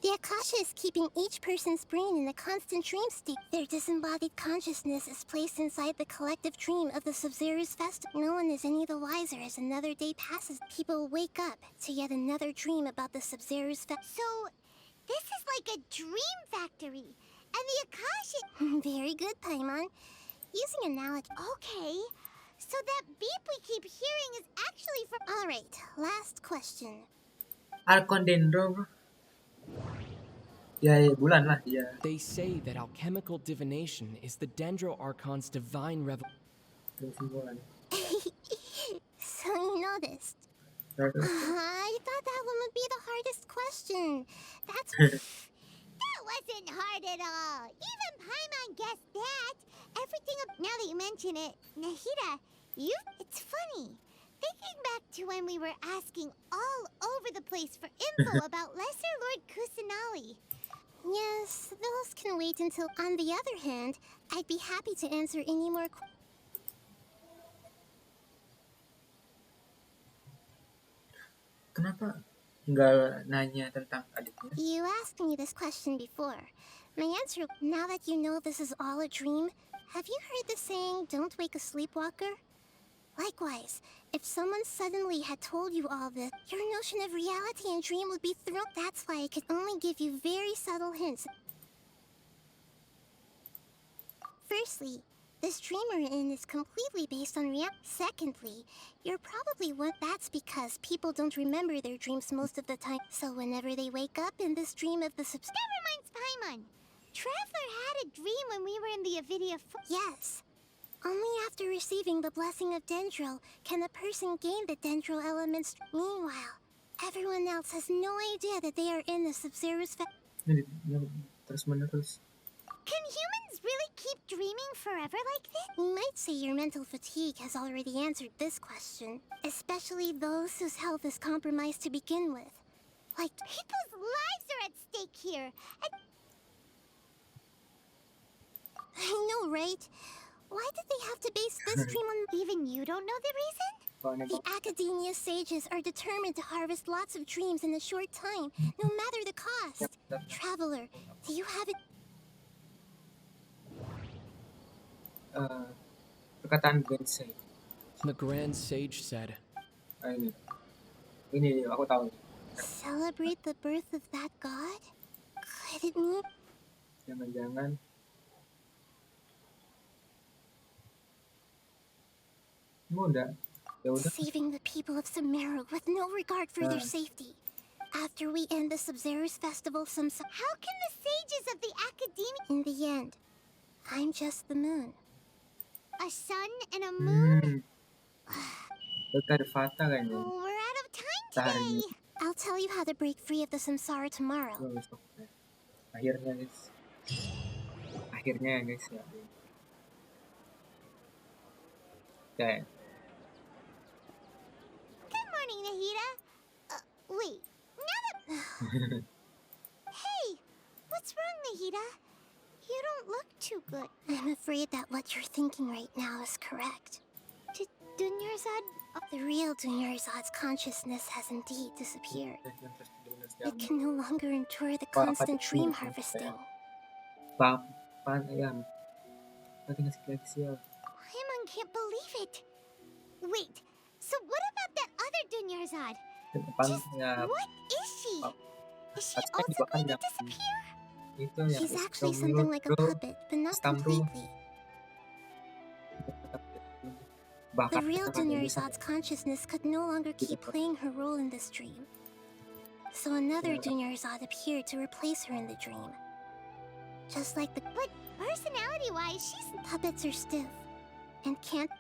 Speaker 17: The Akasha is keeping each person's brain in a constant dream state. Their disembodied consciousness is placed inside the collective dream of the Sub-Zero's festival. No one is any the wiser as another day passes. People wake up to yet another dream about the Sub-Zero's festival.
Speaker 2: So, this is like a dream factory. And the Akasha...
Speaker 17: Very good, Paimon. Using analogy...
Speaker 2: Okay. So that beep we keep hearing is actually from...
Speaker 17: Alright, last question.
Speaker 3: Archondendro, bro. Ya, bulan lah, ya.
Speaker 16: They say that alchemical divination is the Dendro Archon's divine revelation.
Speaker 17: So you noticed. I thought that one would be the hardest question. That's...
Speaker 2: That wasn't hard at all. Even Paimon guessed that. Everything... Now that you mention it, Nahida, you... It's funny. Thinking back to when we were asking all over the place for info about Lesser Lord Kusanali.
Speaker 17: Yes, those can wait until... On the other hand, I'd be happy to answer any more questions.
Speaker 3: Kenapa nggak nanya tentang adiknya?
Speaker 17: You asked me this question before. My answer, now that you know this is all a dream, have you heard the saying, don't wake a sleepwalker? Likewise, if someone suddenly had told you all this, your notion of reality and dream would be thrown. That's why I could only give you very subtle hints. Firstly, this dream we're in is completely based on reality. Secondly, you're probably what that's because people don't remember their dreams most of the time. So whenever they wake up in this dream of the
Speaker 2: That reminds Paimon. Traveler had a dream when we were in the Avidia
Speaker 17: Yes. Only after receiving the blessing of Dendro can a person gain the Dendro elements. Meanwhile, everyone else has no idea that they are in the Sub-Zero's
Speaker 3: Terus-menerus
Speaker 2: Can humans really keep dreaming forever like this?
Speaker 17: You might say your mental fatigue has already answered this question, especially those whose health is compromised to begin with. Like,
Speaker 2: people's lives are at stake here.
Speaker 17: I know, right? Why did they have to base this dream on...
Speaker 2: Even you don't know the reason?
Speaker 17: The Academia sages are determined to harvest lots of dreams in a short time, no matter the cost. Traveler, do you have it?
Speaker 3: Perkataan Genshin.
Speaker 16: The Grand Sage said.
Speaker 3: Ini aku tahu.
Speaker 17: Celebrate the birth of that god? Could it mean?
Speaker 3: Jangan-jangan.
Speaker 17: Saving the people of Sumeru with no regard for their safety. After we end the Sub-Zerus festival,
Speaker 2: How can the sages of the Academia...
Speaker 17: In the end, I'm just the moon.
Speaker 2: A sun and a moon?
Speaker 3: Fata kayaknya.
Speaker 2: Oh, we're out of time today.
Speaker 17: I'll tell you how to break free of the samsara tomorrow.
Speaker 3: Akhirnya guys ya. Okay.
Speaker 2: Good morning, Nahida. Wait. Hey, what's wrong, Nahida? You don't look too good.
Speaker 17: I'm afraid that what you're thinking right now is correct.
Speaker 2: Dunyarzad?
Speaker 17: The real Dunyarzad's consciousness has indeed disappeared. It can no longer endure the constant dream harvesting.
Speaker 2: Paimon can't believe it. Wait, so what about that other Dunyarzad? What is she? Is she also going to disappear?
Speaker 17: She's actually something like a puppet, but not completely. The real Dunyarzad's consciousness could no longer keep playing her role in this dream. So another Dunyarzad appeared to replace her in the dream. Just like the...
Speaker 2: But personality-wise, she's...
Speaker 17: Puppets are stiff. And can't...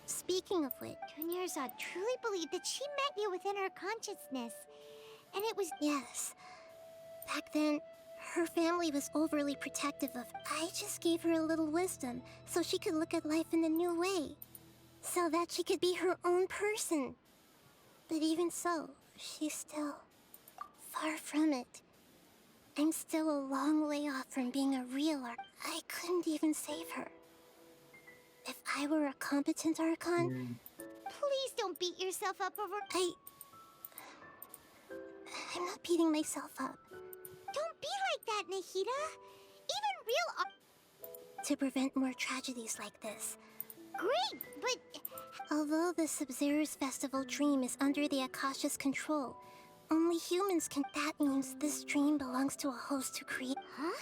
Speaker 17: speaking of which...
Speaker 2: Dunyarzad truly believed that she met you within her consciousness. And it was...
Speaker 17: Yes. Back then, her family was overly protective of... I just gave her a little wisdom, so she could look at life in a new way. So that she could be her own person. But even so, she's still far from it. I'm still a long way off from being a real Archon. I couldn't even save her. If I were a competent Archon...
Speaker 2: Please don't beat yourself up over...
Speaker 17: I'm not beating myself up.
Speaker 2: Don't be like that, Nahida. Even real...
Speaker 17: To prevent more tragedies like this.
Speaker 2: Great, but...
Speaker 17: Although the Sub-Zerus Festival dream is under the Akasha's control, only humans can... That means this dream belongs to a host who create...
Speaker 2: Huh?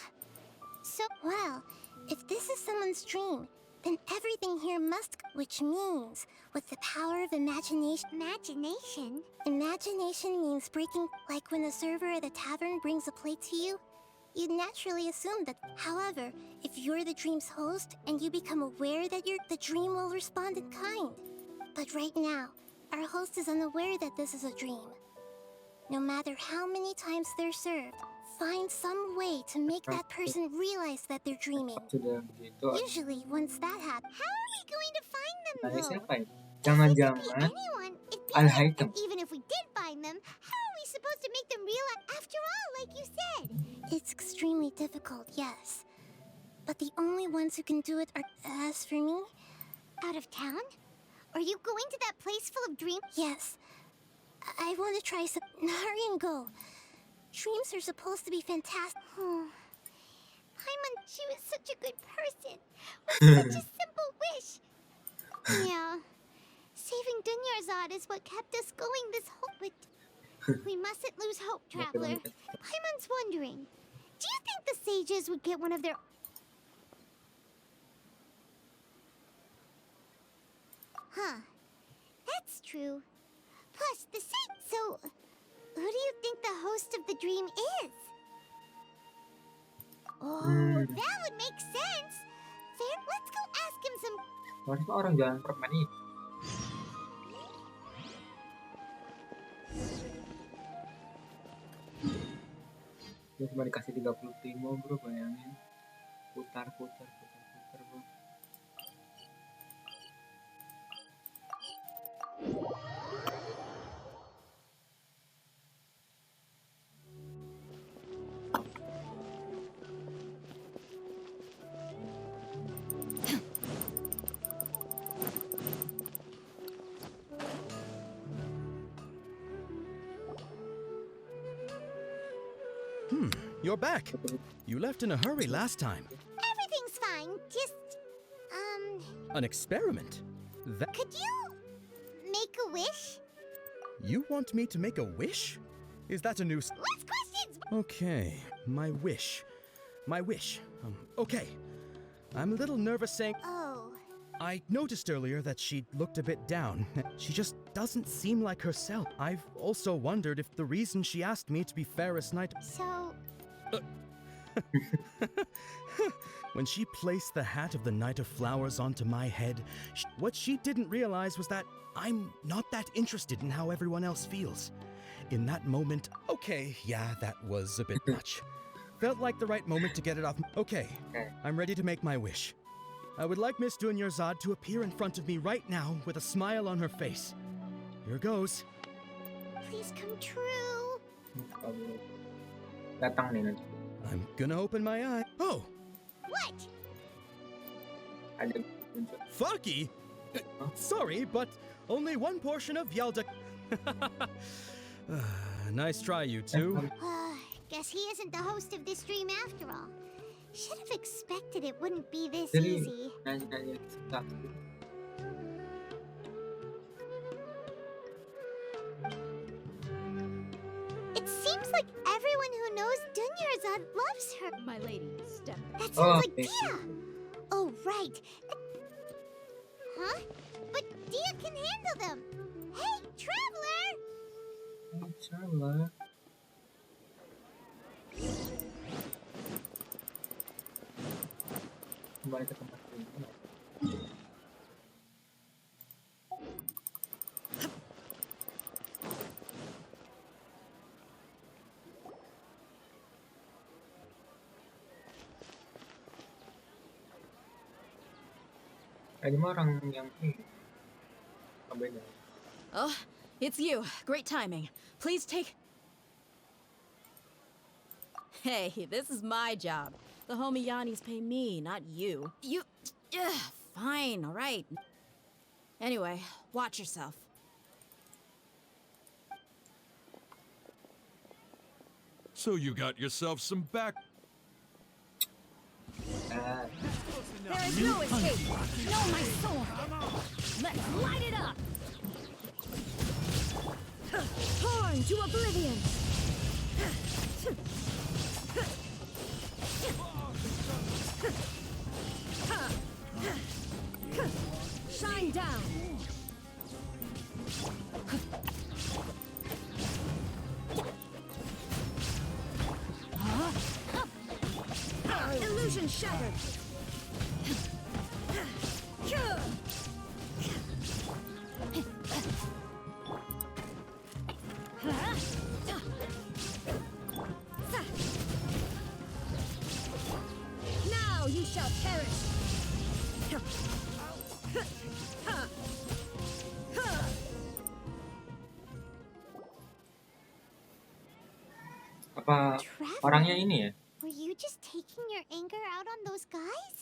Speaker 17: So, well, if this is someone's dream, then everything here must... Which means, with the power of imagination...
Speaker 2: Imagination?
Speaker 17: Imagination means breaking... Like when the server at a tavern brings a plate to you, you'd naturally assume that. However, if you're the dream's host and you become aware that the dream will respond in kind. But right now, our host is unaware that this is a dream. No matter how many times they're served, find some way to make that person realize that they're dreaming. Usually, once that happens...
Speaker 2: How are we going to find them, though?
Speaker 3: Jangan-jangan Al-Haytham.
Speaker 2: Even if we did find them, how are we supposed to make them realize? After all, like you said.
Speaker 17: It's extremely difficult, yes. But the only ones who can do it are... As for me...
Speaker 2: Out of town? Are you going to that place full of dreams?
Speaker 17: Yes. I want to try some... Hurry and go. Dreams are supposed to be fantastic.
Speaker 2: Paimon, she was such a good person. With such a simple wish. Yeah. Saving Dunyarzad is what kept us going this whole... But we mustn't lose hope, Traveler. Paimon's wondering, do you think the sages would get one of their... Huh. That's true. Plus, the sage... So, who do you think the host of the dream is? Oh, that would make sense. Fair, let's go ask him some...
Speaker 3: Harusnya orang jualan permen ini. Dia cuma dikasih 30 primo bro, bayangin. Putar, putar, bro.
Speaker 12: You're back. You left in a hurry last time.
Speaker 2: Everything's fine. Just,
Speaker 12: An experiment? That
Speaker 2: could you make a wish?
Speaker 12: you want me to make a wish? Is that a new
Speaker 2: Less questions!
Speaker 12: Okay, my wish. My wish. Okay. I'm a little nervous saying
Speaker 2: Oh.
Speaker 12: I noticed earlier that she looked a bit down. She just doesn't seem like herself. I've also wondered if the reason she asked me to be fairest knight.
Speaker 2: So,
Speaker 12: When she placed the hat of the Knight of Flowers onto my head, what she didn't realize was that I'm not that interested in how everyone else feels. In that moment, okay, yeah, that was a bit much. Felt like the right moment to get it off. Okay, I'm ready to make my wish. I would like Miss Dunyarzad to appear in front of me right now with a smile on her face. Here goes.
Speaker 2: please come true.
Speaker 3: Datang nih nanti.
Speaker 12: I'm gonna open my eye. Oh!
Speaker 2: What?
Speaker 3: Ada
Speaker 12: Faki? Sorry, but only one portion of Yalda. Nice try, you two.
Speaker 2: Guess he isn't the host of this stream after all. Should have expected it wouldn't be this
Speaker 3: Jadi,
Speaker 2: easy.
Speaker 3: nanya-nanya sebentar.
Speaker 2: It seems like everyone who knows Dunyarzad loves her.
Speaker 4: My lady, step.
Speaker 2: That sounds
Speaker 3: Oh,
Speaker 2: like
Speaker 3: okay.
Speaker 2: Dia. Oh, right. Huh? But Dia can handle them. Hey, traveler!
Speaker 3: Traveler. Kembali ke tempat ini. Ini mah orang yang ini. Beda.
Speaker 9: Oh, it's you. Great timing. Please take... Hey, this is my job. The homie Yannis pay me, not you. You... fine, all right. Anyway, watch yourself.
Speaker 7: So you got yourself some back.
Speaker 4: There is no escape. No, my sword. Let's light it up. Torn to oblivion. Shine down. Illusion shattered. Now you shall perish.
Speaker 3: Apa orangnya ini ya?
Speaker 2: Were you just taking your anger out on those guys?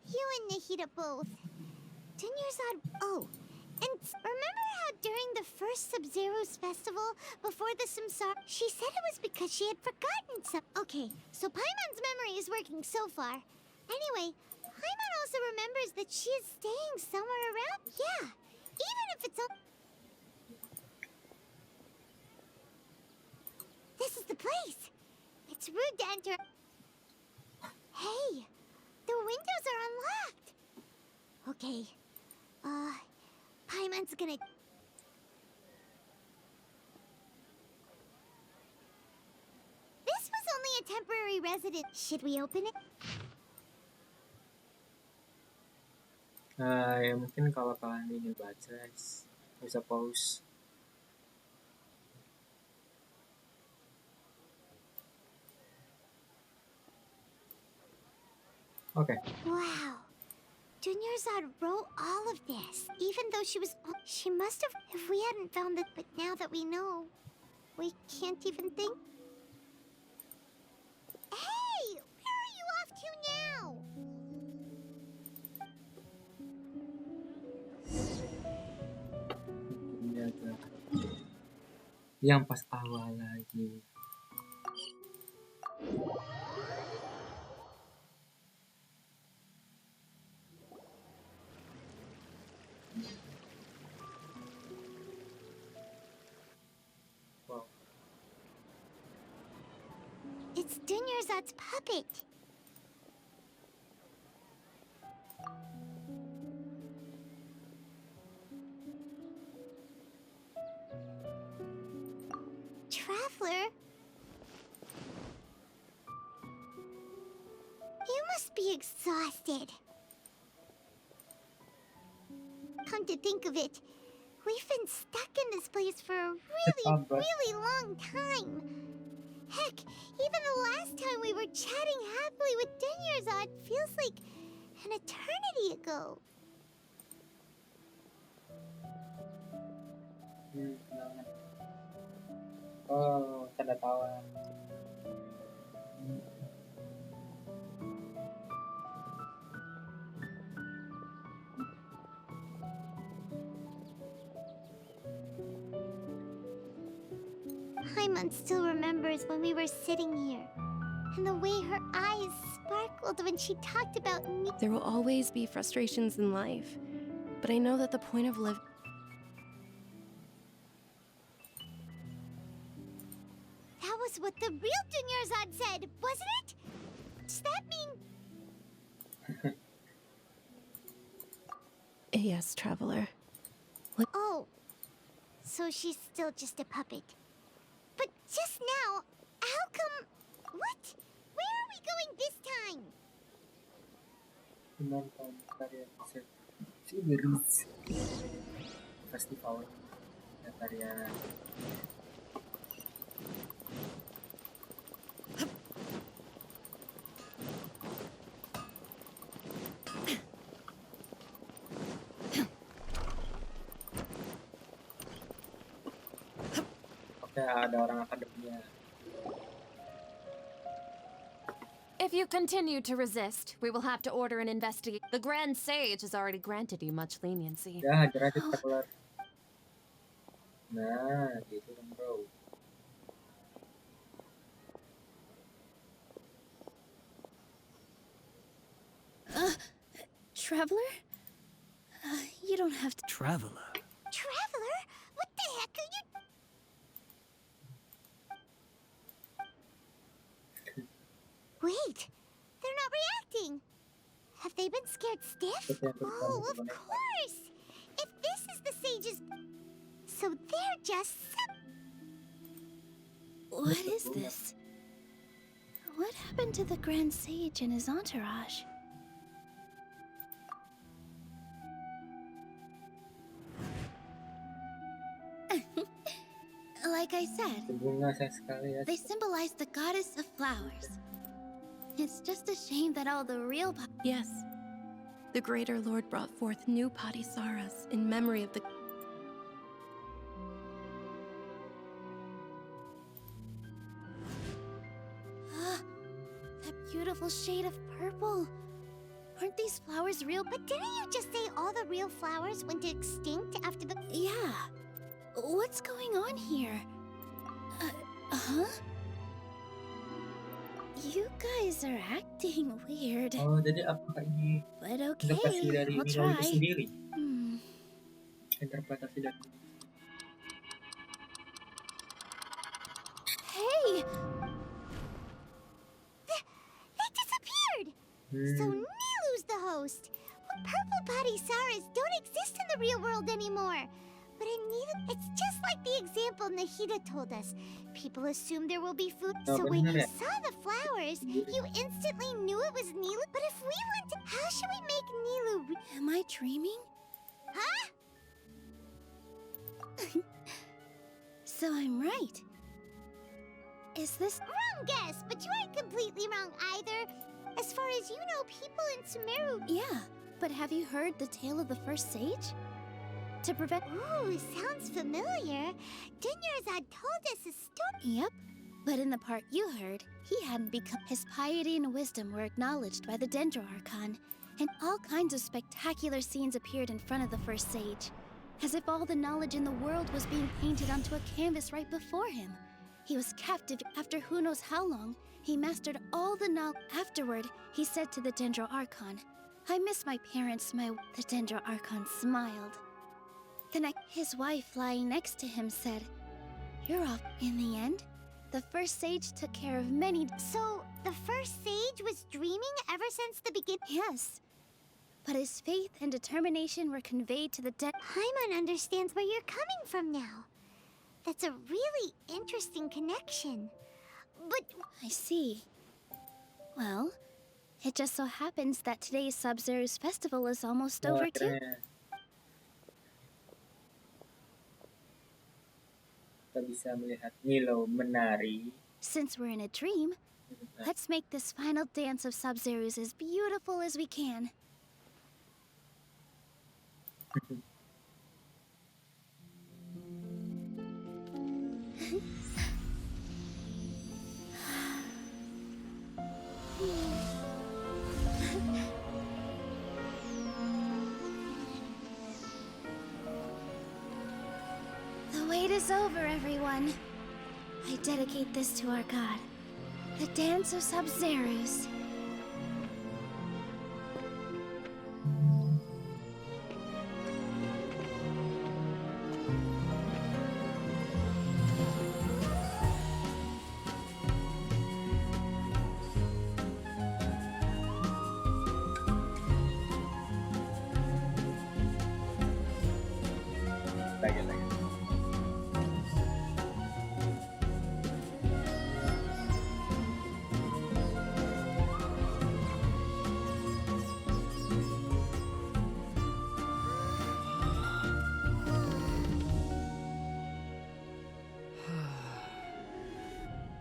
Speaker 2: You and Nahida both. Dunyarzad. Oh, and remember how during the first Sub-Zero's festival, before the Samsara, she said it was because she had forgotten some. Okay, so Paimon's memory is working so far. Anyway, Paimon also remembers that she is staying somewhere around. Yeah, even if it's This is the place. It's rude to enter. Hey, the windows are unlocked. Okay, Paimon's gonna... This was only a temporary resident. Should we open it?
Speaker 3: Ya mungkin kalau kalian ini baca bisa pause. Oke.
Speaker 2: Wow. Dunyarzad wrote all of this, even though she must have, if we hadn't found it, but now that we know, we can't even think. Hey! Where are you off to now?
Speaker 3: Yang pas awal lagi. Wow.
Speaker 2: It's Dunyarzad's puppet. Traveler? You must be exhausted. Come to think of it, we've been stuck in this place for a really long time. Heck, even the last time we were chatting happily with Dunyarzad feels like an eternity ago.
Speaker 3: Oh, tanda tawa.
Speaker 2: Paimon still remembers when we were sitting here, and the way her eyes sparkled when she talked about me.
Speaker 8: There will always be frustrations in life, but I know that the point of living.
Speaker 2: That was what the real Dunyarzad said, wasn't it? Does that mean...
Speaker 8: Yes, Traveler.
Speaker 2: Oh, so she's still just a puppet. But just now, how come... What? Where are we going this time?
Speaker 3: Menonton karya series festival karya. Oke, ada orang akademia.
Speaker 20: If you continue to resist, we will have to order an investigation. The Grand Sage has already granted you much leniency.
Speaker 3: Ya, hajar aja kita keluar. Nah, gitu dong, bro.
Speaker 4: Traveler? You don't have to...
Speaker 10: Traveler?
Speaker 2: Traveler? What the heck are you... Wait, they're not reacting. Have they been scared stiff? Oh, of course! If this is the sage's... So they're just...
Speaker 4: What is this? What happened to the Grand Sage and his entourage? Like I said, they symbolize the goddess of flowers. It's just a shame that all the real...
Speaker 8: Yes. The Greater Lord brought forth new Patisaras in memory of the...
Speaker 4: That beautiful shade of purple. Aren't these flowers real?
Speaker 2: But didn't you just say all the real flowers went extinct after the...
Speaker 4: Yeah. What's going on here? Huh? You guys are acting weird.
Speaker 3: Oh, jadi apakah ini
Speaker 4: But okay,
Speaker 3: interpretasi dari
Speaker 4: I'll
Speaker 3: Nilou itu
Speaker 4: try.
Speaker 3: sendiri? Interpretasi dari...
Speaker 2: Hey! They disappeared! So Nilou's the host. Purple Patisaras don't exist in the real world anymore. But it's just like the example Nahida told us. People assume there will be food. So when you saw the flowers, you instantly knew it was Nilou. But if we went to... How should we make Nilou...
Speaker 4: Am I dreaming?
Speaker 2: Huh?
Speaker 4: So I'm right. Is this...
Speaker 2: Wrong guess, but you aren't completely wrong either. As far as you know, people in Sumeru...
Speaker 4: Yeah, but have you heard the tale of the first sage? To prevent...
Speaker 2: Ooh, sounds familiar. Dunyarzad told us a story.
Speaker 4: Yep, but in the part you heard, he hadn't become... His piety and wisdom were acknowledged by the Dendro Archon, and all kinds of spectacular scenes appeared in front of the first sage, as if all the knowledge in the world was being painted onto a canvas right before him. He was captive after who knows how long. He mastered all the knowledge. Afterward, he said to the Dendro Archon, "I miss my parents, The Dendro Archon smiled. Then his wife lying next to him said, "You're off." In the end, the first sage took care of many...
Speaker 2: So, the first sage was dreaming ever since the beginning?
Speaker 4: Yes. But his faith and determination were conveyed to the
Speaker 2: Paimon understands where you're coming from now. That's a really interesting connection. But...
Speaker 4: I see. Well, it just so happens that today's Sub-Zero's festival is almost over too.
Speaker 3: Kita bisa melihat Nilou menari.
Speaker 4: Since we're in a dream, let's make this final dance of Sub-Zero's as beautiful as we can. The wait is over, everyone. I dedicate this to our god, the dance of Sub-Zero's.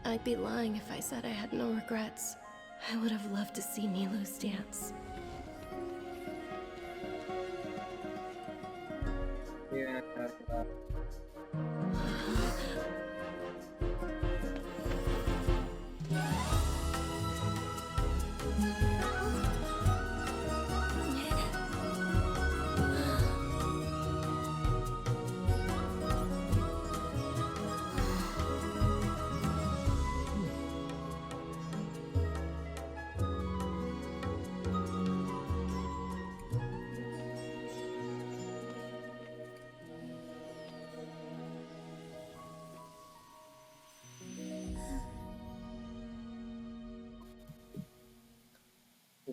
Speaker 8: I'd be lying if I said I had no regrets. I would have loved to see Nilou's dance.
Speaker 3: Ya,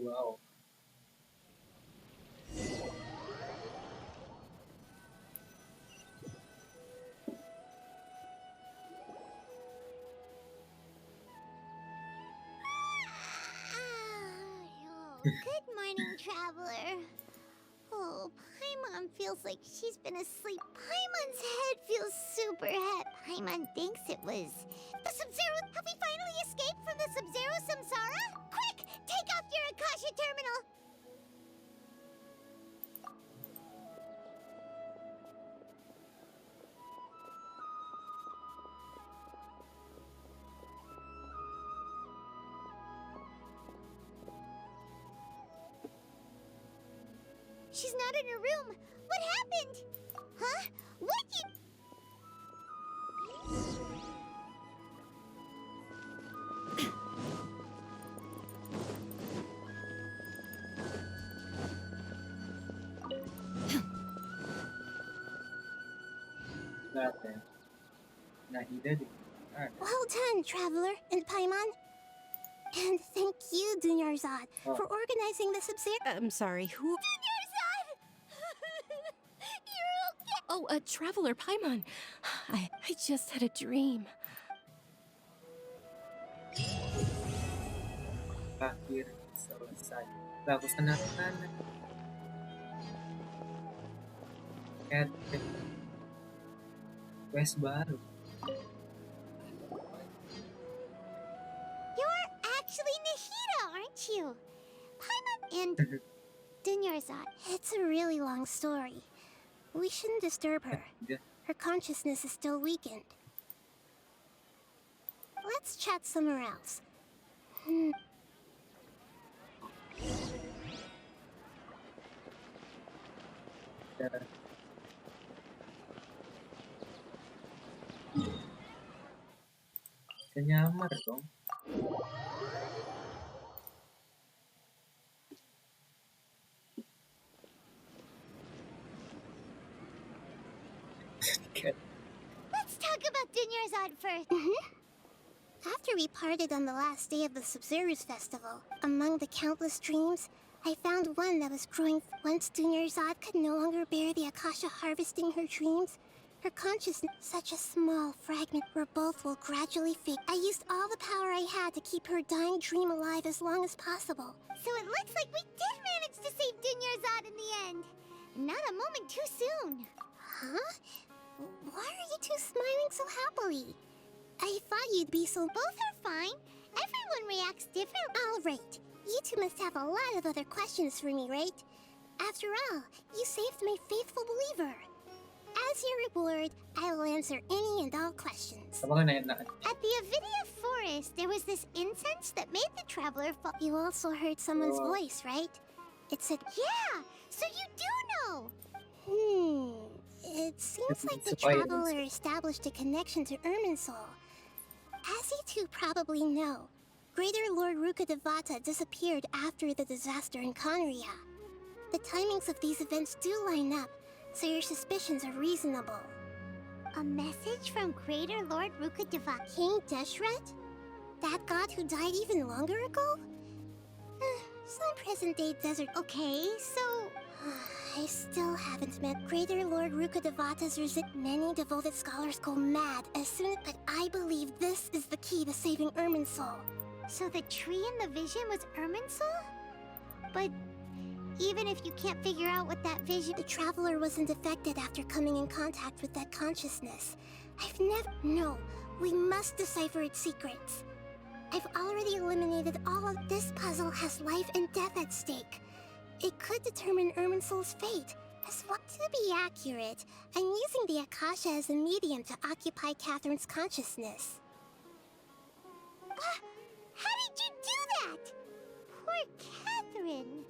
Speaker 3: wow.
Speaker 2: Good morning, traveler. Oh, Paimon feels like she's been asleep. Paimon's head feels super heavy. Paimon thinks it was... The Sub-Zero... Have we finally escaped from the Sub-Zero Samsara? Quick! Take off your Akasha terminal! She's not in her room. What happened? Huh? What did...
Speaker 3: Nahida di mana?
Speaker 17: Well done, Traveler and Paimon. And thank you, Dunyarzad, for organizing the Sub-Zero.
Speaker 8: I'm sorry, who?
Speaker 2: Dunyarzad! You're okay!
Speaker 8: Oh, a traveler, Paimon. I just had a dream.
Speaker 3: Akhirnya selesai. Bagus anak-anak. Katheryn. Quest baru.
Speaker 2: you. Paimon and Dunyarzad.
Speaker 17: It's a really long story. We shouldn't disturb her. Her consciousness is still weakened. Let's chat somewhere else.
Speaker 3: Bisa nyamar dong.
Speaker 2: Let's talk about Dunyarzad first.
Speaker 17: After we parted on the last day of the Sub-Zero's festival, among the countless dreams, I found one that was growing. Once Dunyarzad could no longer bear the Akasha harvesting her dreams, her consciousness, such a small fragment where both will gradually fade. I used all the power I had to keep her dying dream alive as long as possible.
Speaker 2: So it looks like we did manage to save Dunyarzad in the end. Not a moment too soon.
Speaker 17: Huh? Why are you two smiling so happily? I thought you'd be so...
Speaker 2: Both are fine. Everyone reacts differently.
Speaker 17: All right. You two must have a lot of other questions for me, right? After all, you saved my faithful believer. As your reward, I will answer any and all questions.
Speaker 2: At the Avidia Forest, there was this incense that made the traveler fall.
Speaker 17: You also heard someone's voice, right? It said...
Speaker 2: Yeah! So you do know!
Speaker 17: It seems like the traveler established a connection to Irminsul. As you two probably know, Greater Lord Rukkhadevata disappeared after the disaster in Conria. The timings of these events do line up, so your suspicions are reasonable.
Speaker 2: A message from Greater Lord Rukkhadevata?
Speaker 17: King Deshret? That god who died even longer ago? Some present-day desert...
Speaker 2: Okay, so...
Speaker 17: I still haven't met Greater Lord Rukkhadevata's RYZEN. Many devoted scholars go mad as soon as... But I believe this is the key to saving Irminsul.
Speaker 2: So the tree in the vision was Irminsul? But even if you can't figure out what that vision...
Speaker 17: The traveler wasn't affected after coming in contact with that consciousness. I've never... No, we must decipher its secrets. I've already eliminated all of this. Puzzle has life and death at stake. It could determine Irminsul's fate. As what to be accurate, I'm using the Akasha as a medium to occupy Katheryn's consciousness.
Speaker 2: How did you do that? Poor Katheryn.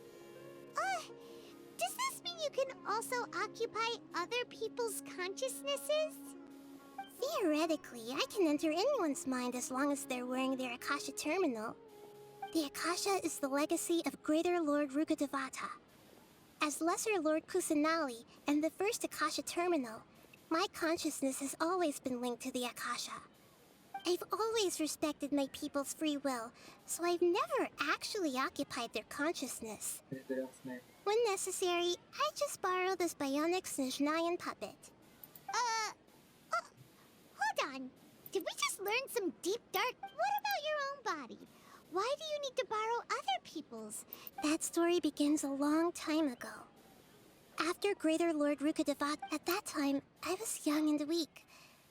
Speaker 2: Does this mean you can also occupy other people's consciousnesses?
Speaker 17: Theoretically, I can enter anyone's mind as long as they're wearing their Akasha terminal. The Akasha is the legacy of Greater Lord Rukkhadevata. As Lesser Lord Kusanali and the first Akasha terminal, my consciousness has always been linked to the Akasha. I've always respected my people's free will, so I've never actually occupied their consciousness. When necessary, I just borrow this bionic Snezhnayan puppet.
Speaker 2: Hold on. Did we just learn some deep, dark... What about your own body? Why do you need to borrow other people's?
Speaker 17: That story begins a long time ago. After Greater Lord Rukkhadevata, at that time, I was young and weak.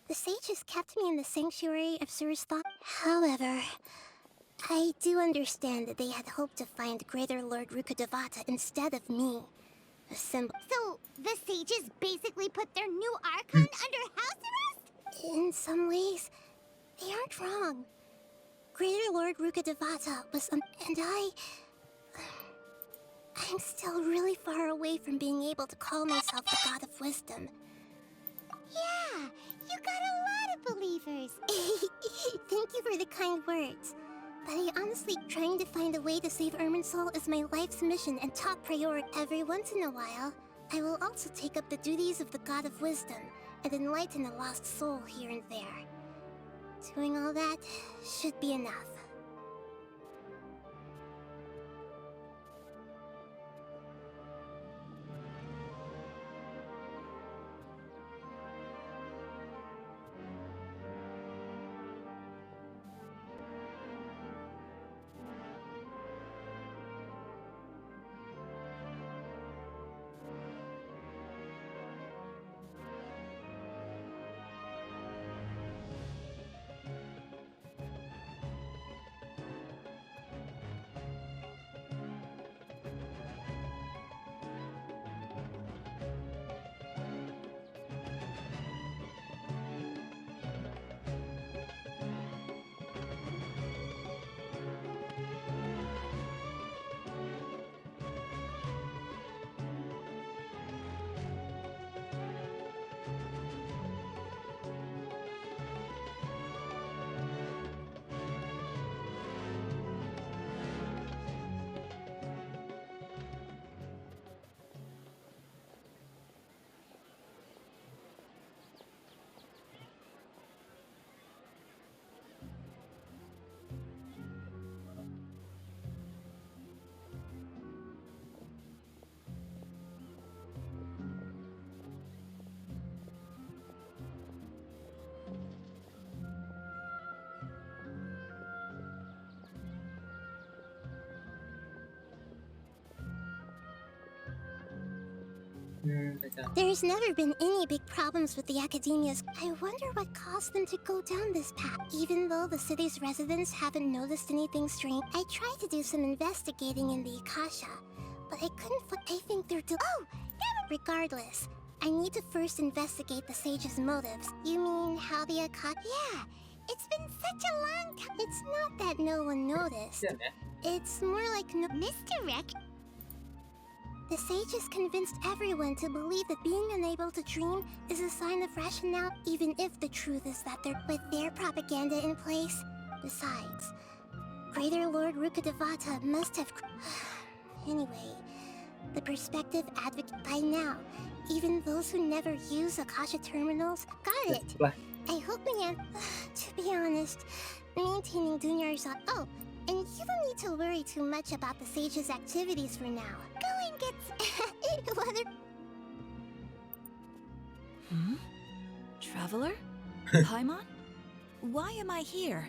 Speaker 17: The sages kept me in the sanctuary of Surasthon. However, I do understand that they had hoped to find Greater Lord Rukkhadevata instead of me. A symbol.
Speaker 2: So, the sages basically put their new Archon under house arrest?
Speaker 17: In some ways, they aren't wrong. Greater Lord Rukkhadevata was and I'm still really far away from being able to call myself the God of Wisdom.
Speaker 2: Yeah, you got a lot of believers.
Speaker 17: Thank you for the kind words. But I honestly, trying to find a way to save Irminsul is my life's mission and top priority. Every once in a while, I will also take up the duties of the God of Wisdom and enlighten a lost soul here and there. Doing all that should be enough. There's never been any big problems with the academias. I wonder what caused them to go down this path. Even though the city's residents haven't noticed anything strange, I tried to do some investigating in the Akasha, but I couldn't I think they're Oh! Regardless, I need to first investigate the sage's motives. You mean how the Akasha? Yeah, it's been such a long time. It's not that no one noticed. It's more like misdirect. The sages convinced everyone to believe that being unable to dream is a sign of rationale, even if the truth is that they're with their propaganda in place. Besides, Greater Lord Rukkhadevata must have... Anyway, the perspective advocate by now, even those who never use Akasha terminals, got it. I hope to be honest, maintaining Dunyar's... Oh, and you don't need to worry too much about the sage's activities for now. Go and get whether...
Speaker 9: Traveler? Paimon? Why am I here?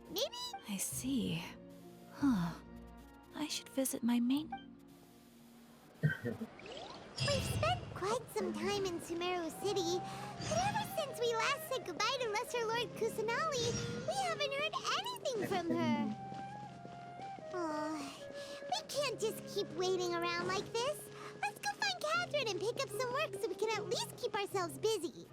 Speaker 2: Maybe?
Speaker 9: I see. Huh. I should visit my main...
Speaker 2: We've spent quite some time in Sumeru City, but ever since we last said goodbye to Lesser Lord Kusanali, we haven't heard anything from her. Oh, we can't just keep waiting around like this. Let's go find Katheryn and pick up some work so we can at least keep ourselves busy.